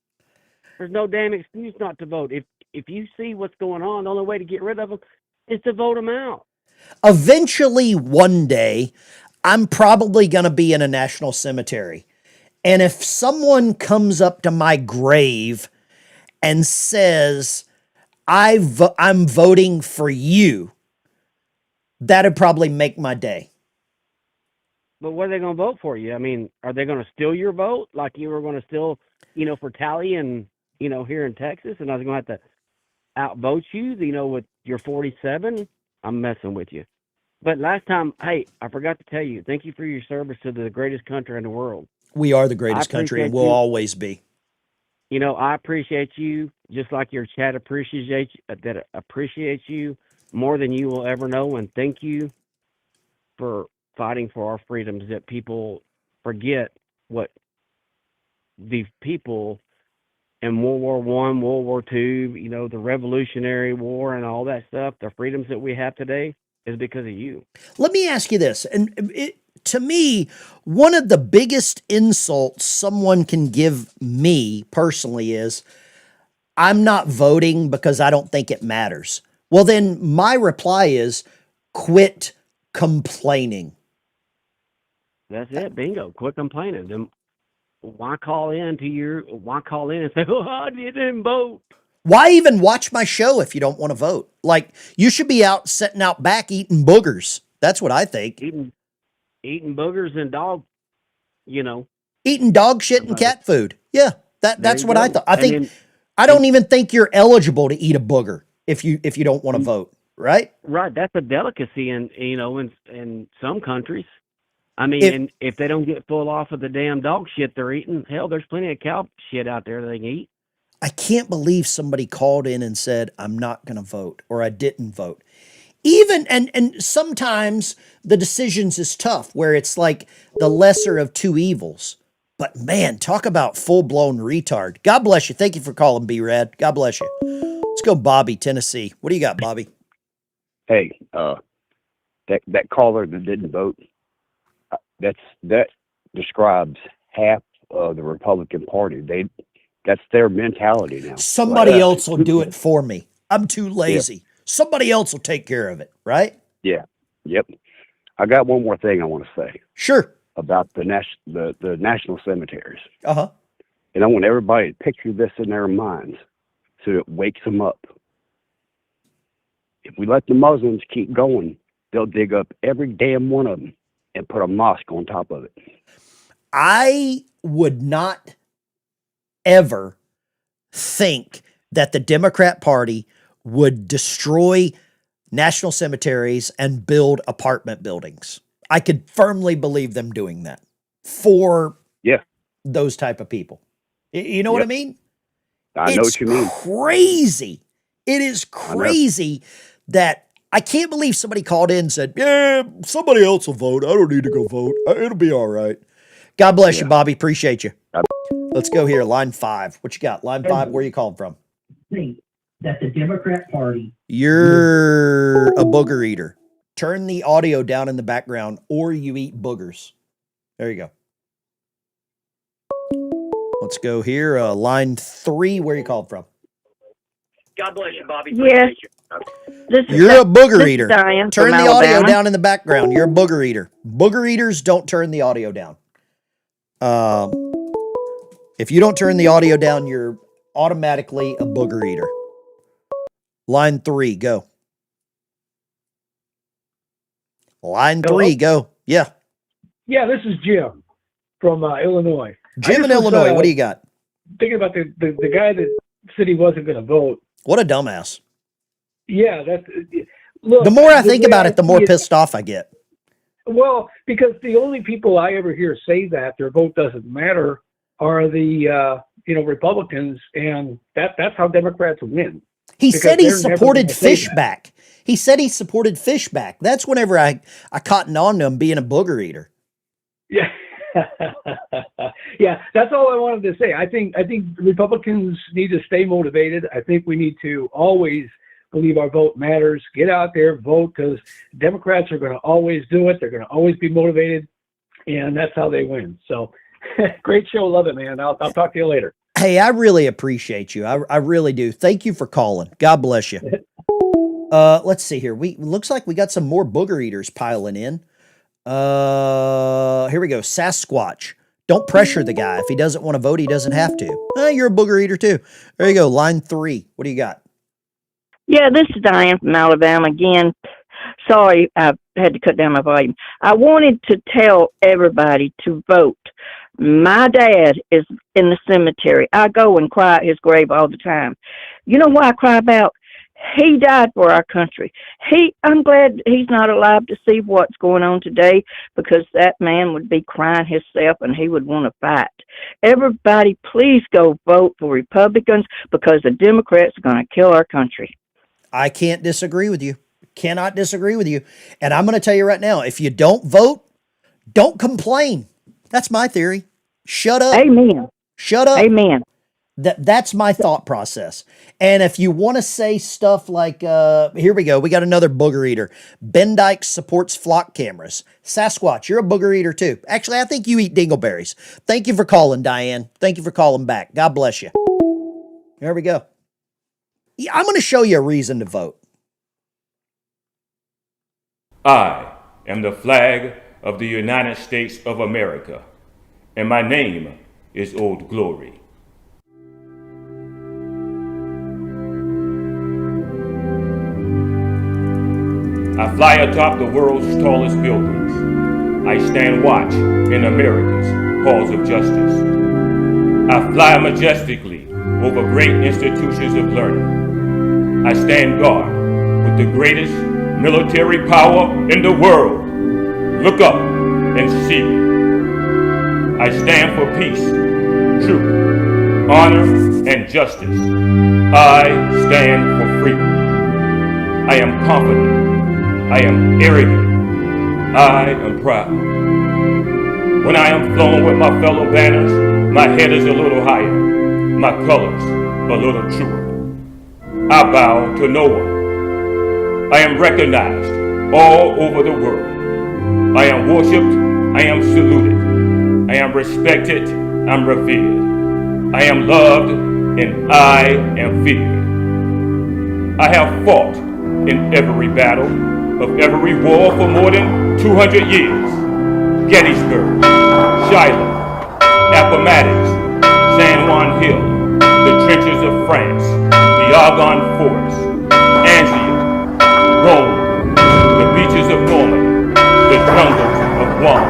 Speaker 2: There's no damn excuse not to vote. If you see what's going on, the only way to get rid of them is to vote them out.
Speaker 3: Eventually, one day, I'm probably going to be in a national cemetery. And if someone comes up to my grave and says, I'm voting for you, that'd probably make my day.
Speaker 2: But what are they going to vote for you? I mean, are they going to steal your vote like you were going to steal, for Tally and, here in Texas? And I was going to have to outvote you, with your 47? I'm messing with you. But last time, hey, I forgot to tell you, thank you for your service to the greatest country in the world.
Speaker 3: We are the greatest country and will always be.
Speaker 2: I appreciate you just like your chat appreciates you more than you will ever know. And thank you for fighting for our freedoms that people forget what the people in World War I, World War II, the Revolutionary War and all that stuff, the freedoms that we have today is because of you.
Speaker 3: Let me ask you this. And to me, one of the biggest insults someone can give me personally is, I'm not voting because I don't think it matters. Well, then my reply is, quit complaining.
Speaker 2: That's it. Bingo. Quit complaining. Then why call in and say, oh, I didn't vote?
Speaker 3: Why even watch my show if you don't want to vote? Like, you should be out sitting out back eating boogers. That's what I think.
Speaker 2: Eating boogers and
Speaker 3: eating dog shit and cat food. Yeah, that's what I thought. I don't even think you're eligible to eat a booger if you don't want to vote, right?
Speaker 2: Right. That's a delicacy in some countries. I mean, and if they don't get full off of the damn dog shit they're eating, hell, there's plenty of cow shit out there they can eat.
Speaker 3: I can't believe somebody called in and said, I'm not going to vote, or I didn't vote. Even, and sometimes the decisions is tough, where it's like the lesser of two evils. But man, talk about full-blown retard. God bless you. Thank you for calling, B-Rad. God bless you. Let's go Bobby, Tennessee. What do you got, Bobby?
Speaker 16: Hey, that caller that didn't vote, that describes half of the Republican Party. That's their mentality now.
Speaker 3: Somebody else will do it for me. I'm too lazy. Yeah. Somebody else will take care of it, right?
Speaker 16: Yeah. Yep. I got one more thing I want to say.
Speaker 3: Sure.
Speaker 16: About the national cemeteries.
Speaker 3: Uh-huh.
Speaker 16: And I want everybody to picture this in their minds so it wakes them up. If we let the Muslims keep going, they'll dig up every damn one of them and put a mosque on top of it.
Speaker 3: I would not ever think that the Democrat Party would destroy national cemeteries and build apartment buildings. I could firmly believe them doing that for those type of people. You know what I mean?
Speaker 16: I know what you mean.
Speaker 3: Crazy. It is crazy that I can't believe somebody called in and said, yeah, somebody else will vote. I don't need to go vote. It'll be all right. God bless you, Bobby. Appreciate you. Let's go here. Line 5. What you got? Line 5, where are you calling from?
Speaker 17: That the Democrat Party.
Speaker 3: You're a booger eater. Turn the audio down in the background, or you eat boogers. There you go. Let's go here. Line 3, where you called from?
Speaker 4: God bless you, Bobby.
Speaker 28: Yes.
Speaker 3: You're a booger
Speaker 28: this is
Speaker 3: eater.
Speaker 28: Diane
Speaker 3: Turn
Speaker 28: from
Speaker 3: the audio
Speaker 28: Alabama.
Speaker 3: down in the background. You're a booger eater. Booger eaters don't turn the audio down. If you don't turn the audio down, you're automatically a booger eater. Line 3, go. Line 3, go. Yeah.
Speaker 18: Yeah, this is Jim from Illinois.
Speaker 3: Jim in Illinois, what do you got?
Speaker 18: Thinking about the guy that said he wasn't going to vote.
Speaker 3: What a dumbass.
Speaker 18: Yeah, that's look.
Speaker 3: The more I
Speaker 18: the
Speaker 3: think
Speaker 18: way
Speaker 3: about it, the more
Speaker 18: see
Speaker 3: pissed off I get.
Speaker 18: Well, because the only people I ever hear say that their vote doesn't matter are the Republicans, and that's how Democrats win.
Speaker 3: He
Speaker 18: Because
Speaker 3: said he
Speaker 18: they're never
Speaker 3: supported
Speaker 18: gonna say that.
Speaker 3: Fishback. He said he supported Fishback. That's whenever I cottoned on to him being a booger eater.
Speaker 18: Yeah. Yeah, that's all I wanted to say. I think Republicans need to stay motivated. I think we need to always believe our vote matters. Get out there, vote, because Democrats are going to always do it. They're going to always be motivated, and that's how they win. So, great show. Love it, man. I'll talk to you later.
Speaker 3: Hey, I really appreciate you. I really do. Thank you for calling. God bless you. Let's see here. Looks like we got some more booger eaters piling in. Here we go. Sasquatch. Don't pressure the guy. If he doesn't want to vote, he doesn't have to. You're a booger eater too. There you go. Line 3. What do you got?
Speaker 28: Yeah, this is Diane from Alabama again. Sorry, I had to cut down my volume. I wanted to tell everybody to vote. My dad is in the cemetery. I go and cry at his grave all the time. You know what I cry about? He died for our country. I'm glad he's not alive to see what's going on today, because that man would be crying himself and he would want to fight. Everybody, please go vote for Republicans, because the Democrats are going to kill our country.
Speaker 3: I can't disagree with you. Cannot disagree with you. And I'm going to tell you right now, if you don't vote, don't complain. That's my theory. Shut up.
Speaker 28: Amen.
Speaker 3: Shut up.
Speaker 28: Amen.
Speaker 3: That's my thought process. And if you want to say stuff like, here we go. We got another booger eater. Ben Dykes supports flock cameras. Sasquatch, you're a booger eater too. Actually, I think you eat dingleberries. Thank you for calling, Diane. Thank you for calling back. God bless you. There we go. Yeah, I'm going to show you a reason to vote.
Speaker 19: I am the flag of the United States of America, and my name is Old Glory. I fly atop the world's tallest buildings. I stand watch in America's halls of justice. I fly majestically over great institutions of learning. I stand guard with the greatest military power in the world. Look up and see me. I stand for peace, truth, honor, and justice. I stand for freedom. I am confident. I am arrogant. I am proud. When I am flown with my fellow banners, my head is a little higher, my colors a little truer. I bow to no one. I am recognized all over the world. I am worshipped. I am saluted. I am respected. I'm revered. I am loved, and I am feared. I have fought in every battle of every war for more than 200 years. Gettysburg, Shiloh, Appomattox, San Juan Hill, the trenches of France, the Argonne Forest, Antioch, Rome, the beaches of Normandy, the jungles of Guam,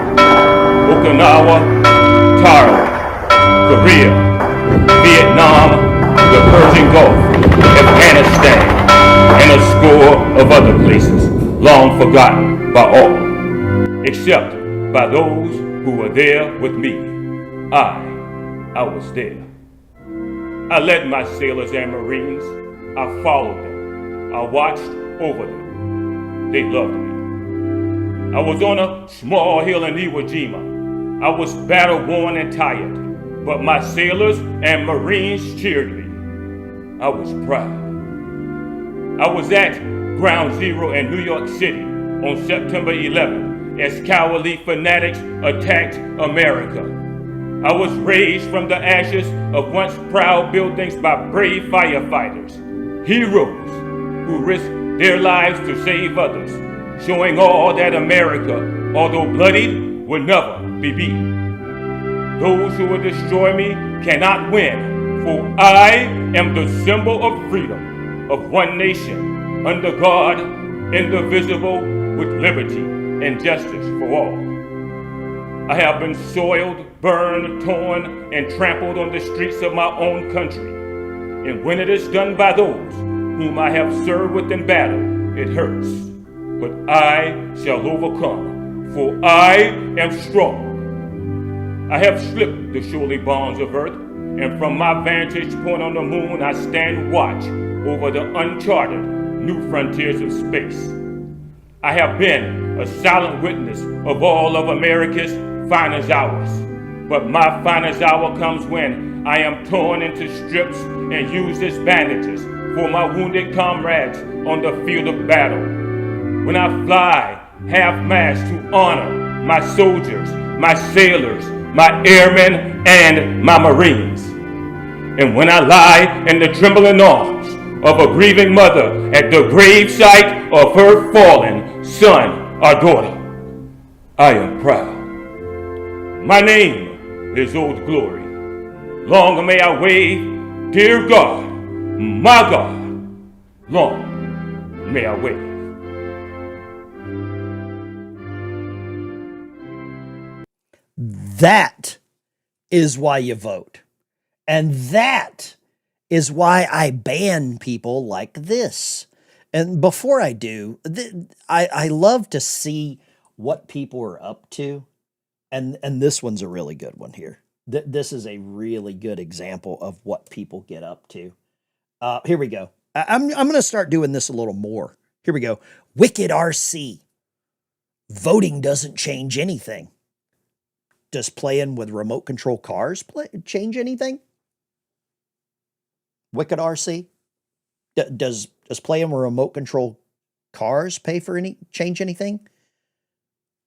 Speaker 19: Okinawa, Tara, Korea, Vietnam, the Persian Gulf, Afghanistan, and a score of other places long forgotten by all, except by those who were there with me. I was there. I led my sailors and Marines. I followed them. I watched over them. They loved me. I was on a small hill in Iwo Jima. I was battle-worn and tired, but my sailors and Marines cheered me. I was proud. I was at Ground Zero in New York City on September 11th as cowardly fanatics attacked America. I was raised from the ashes of once proud buildings by brave firefighters, heroes who risked their lives to save others, showing all that America, although bloodied, will never be beat. Those who will destroy me cannot win, for I am the symbol of freedom, of one nation, under God, indivisible, with liberty and justice for all. I have been soiled, burned, torn, and trampled on the streets of my own country. And when it is done by those whom I have served with in battle, it hurts. But I shall overcome, for I am strong. I have slipped the surely bonds of earth, and from my vantage point on the moon, I stand watch over the uncharted new frontiers of space. I have been a silent witness of all of America's finest hours. But my finest hour comes when I am torn into strips and used as bandages for my wounded comrades on the field of battle. When I fly half-mast to honor my soldiers, my sailors, my airmen, and my Marines. And when I lie in the trembling arms of a grieving mother at the gravesite of her fallen son or daughter, I am proud. My name is Old Glory. Long may I wave, dear God, my God, long may I wave.
Speaker 3: That is why you vote. And that is why I ban people like this. And before I do, I love to see what people are up to. And this one's a really good one here. This is a really good example of what people get up to. Here we go. I'm going to start doing this a little more. Here we go. Wicked RC. Voting doesn't change anything. Does playing with remote control cars change anything? Wicked RC. Does playing with remote control cars change anything?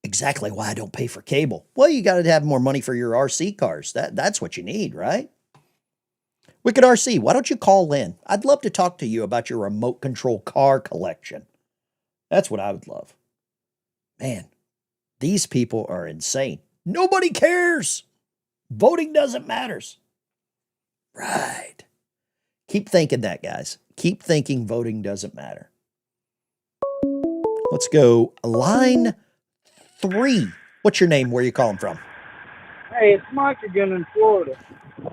Speaker 3: Exactly why I don't pay for cable. Well, you got to have more money for your RC cars. That's what you need, right? Wicked RC, why don't you call in? I'd love to talk to you about your remote control car collection. That's what I would love. Man, these people are insane. Nobody cares. Voting doesn't matter. Right. Keep thinking that, guys. Keep thinking voting doesn't matter. Let's go line 3. What's your name? Where are you calling from?
Speaker 15: Hey, it's Mike again in Florida.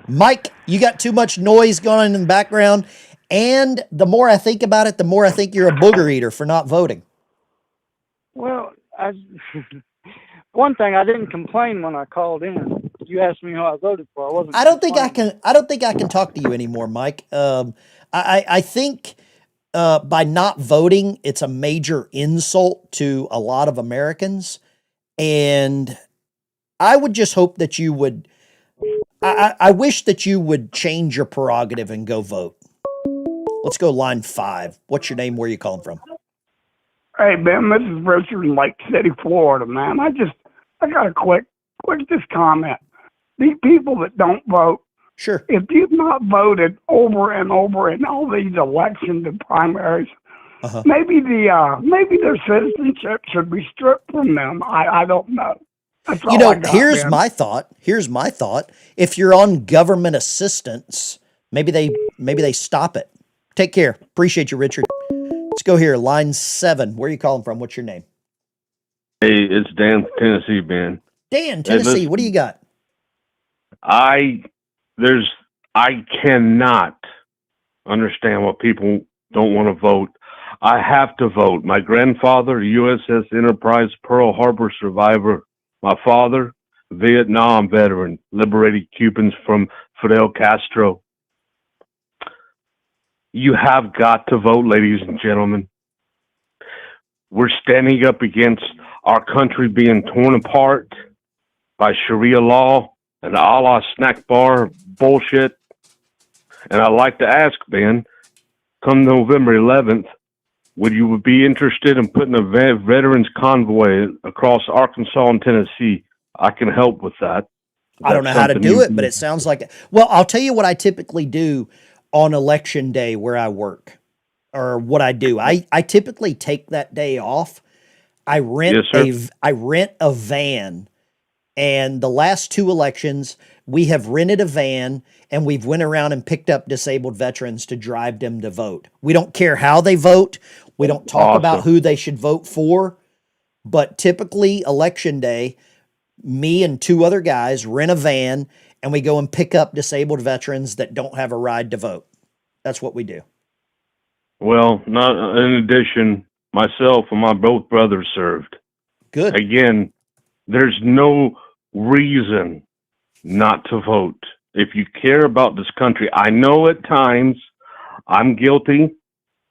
Speaker 3: Mike, you got too much noise going on in the background. And the more I think about it, the more I think you're a booger eater for not voting.
Speaker 15: Well, one thing, I didn't complain when I called in. You asked me who I voted for. I don't think I can talk to you anymore, Mike. I think by not voting, it's a major insult to a lot of Americans. And I would just hope that you would, I wish that you would change your prerogative and go vote. Let's go line 5. What's your name? Where are you calling from?
Speaker 5: Hey, Ben, this is Richard in Lake City, Florida, man. I got a quick just comment. These people that don't vote,
Speaker 3: sure.
Speaker 5: If you've not voted over and over in all these elections and primaries, maybe their citizenship should be stripped from them. I don't know. That's all I got,
Speaker 3: here's
Speaker 5: Ben.
Speaker 3: my thought. Here's my thought. If you're on government assistance, maybe they stop it. Take care. Appreciate you, Richard. Let's go here. Line 7. Where are you calling from? What's your name?
Speaker 7: Hey, it's Dan, Tennessee, Ben.
Speaker 3: Dan, Tennessee.
Speaker 7: Hey,
Speaker 3: what do you got?
Speaker 7: I cannot understand why people don't want to vote. I have to vote. My grandfather, USS Enterprise, Pearl Harbor survivor. My father, Vietnam veteran, liberated Cubans from Fidel Castro. You have got to vote, ladies and gentlemen. We're standing up against our country being torn apart by Sharia law and Allah snack bar bullshit. And I'd like to ask, Ben, come November 11th, would you be interested in putting a veterans convoy across Arkansas and Tennessee? I can help with that.
Speaker 3: I don't know how to do it, but it sounds like it. Well, I'll tell you what I typically do on election day where I work, or what I do. I typically take that day off. I rent a van, and the last 2 elections we have rented a van and we've went around and picked up disabled veterans to drive them to vote. We don't care how they vote. We don't talk about who they should vote for, but typically election day, me and 2 other guys rent a van and we go and pick up disabled veterans that don't have a ride to vote. That's what we do.
Speaker 7: Well, not in addition, myself and my both brothers served.
Speaker 3: Good.
Speaker 7: Again, there's no reason not to vote. If you care about this country, I know at times I'm guilty.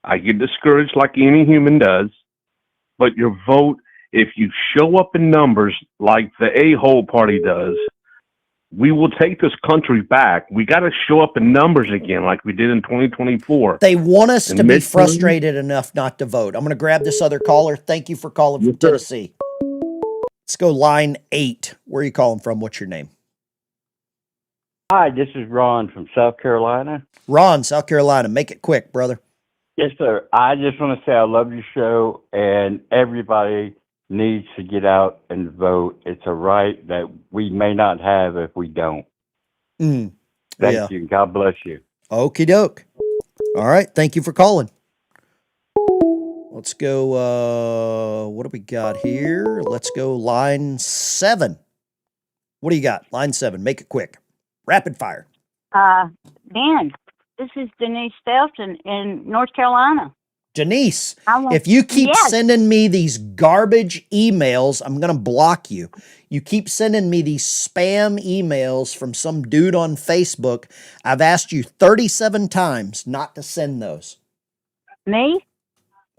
Speaker 7: I get discouraged like any human does, but your vote, if you show up in numbers like the a-hole party does, we will take this country back. We got to show up in numbers again like we did in 2024.
Speaker 3: They want us to be frustrated enough not to vote. I'm going to grab this other caller. Thank you for calling from Tennessee. Let's go line 8. Where are you calling from? What's your name?
Speaker 8: Hi, this is Ron from South Carolina.
Speaker 3: Ron, South Carolina. Make it quick, brother.
Speaker 8: Yes, sir. I just want to say I love your show, and everybody needs to get out and vote. It's a right that we may not have if we don't. Thank you. God bless you.
Speaker 3: Okie doke. All right. Thank you for calling. Let's go. What do we got here? Let's go line 7. What do you got? Line 7. Make it quick. Rapid fire.
Speaker 10: Dan, this is Denise Stelton in North Carolina.
Speaker 3: Denise, if you keep sending me these garbage emails, I'm going to block you. You keep sending me these spam emails from some dude on Facebook. I've asked you 37 times not to send those.
Speaker 10: Me?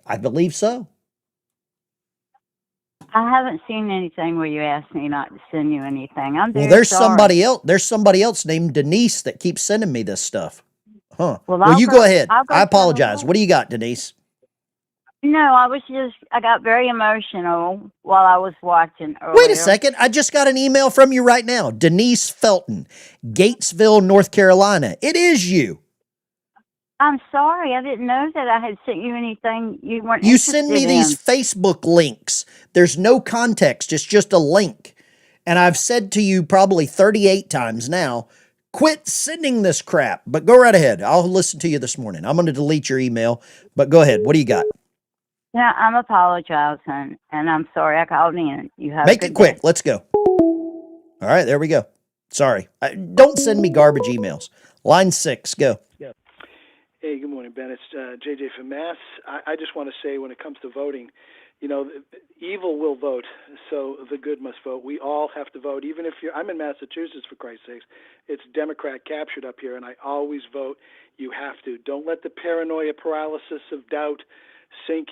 Speaker 3: I believe so.
Speaker 10: I haven't seen anything where you asked me not to send you anything. I'm very
Speaker 3: Well, there's
Speaker 10: sorry.
Speaker 3: somebody else. There's somebody else named Denise that keeps sending me this stuff. Huh.
Speaker 10: Well,
Speaker 3: You go ahead. I apologize. What do you got, Denise?
Speaker 10: No, I got very emotional while I was watching earlier.
Speaker 3: Wait a second. I just got an email from you right now. Denise Felton, Gatesville, North Carolina. It is you.
Speaker 10: I'm sorry. I didn't know that I had sent you anything you weren't
Speaker 3: You send me
Speaker 10: interested
Speaker 3: these Facebook links. There's no context. It's just a link. And I've said to you probably 38 times now, quit sending this crap. But go right ahead. I'll listen to you this morning. I'm going to delete your email. But go ahead. What do you got?
Speaker 10: Yeah, I'm apologizing, and I'm sorry I called in. You have
Speaker 3: Make it quick. Let's go. All right, there we go. Sorry. Don't send me garbage emails. Line 6, go.
Speaker 11: Hey, good morning, Ben. It's JJ from Mass. I just want to say when it comes to voting, you know, evil will vote, so the good must vote. We all have to vote, even if I'm in Massachusetts, for Christ's sakes. It's Democrat captured up here, and I always vote. You have to. Don't let the paranoia paralysis of doubt sink in.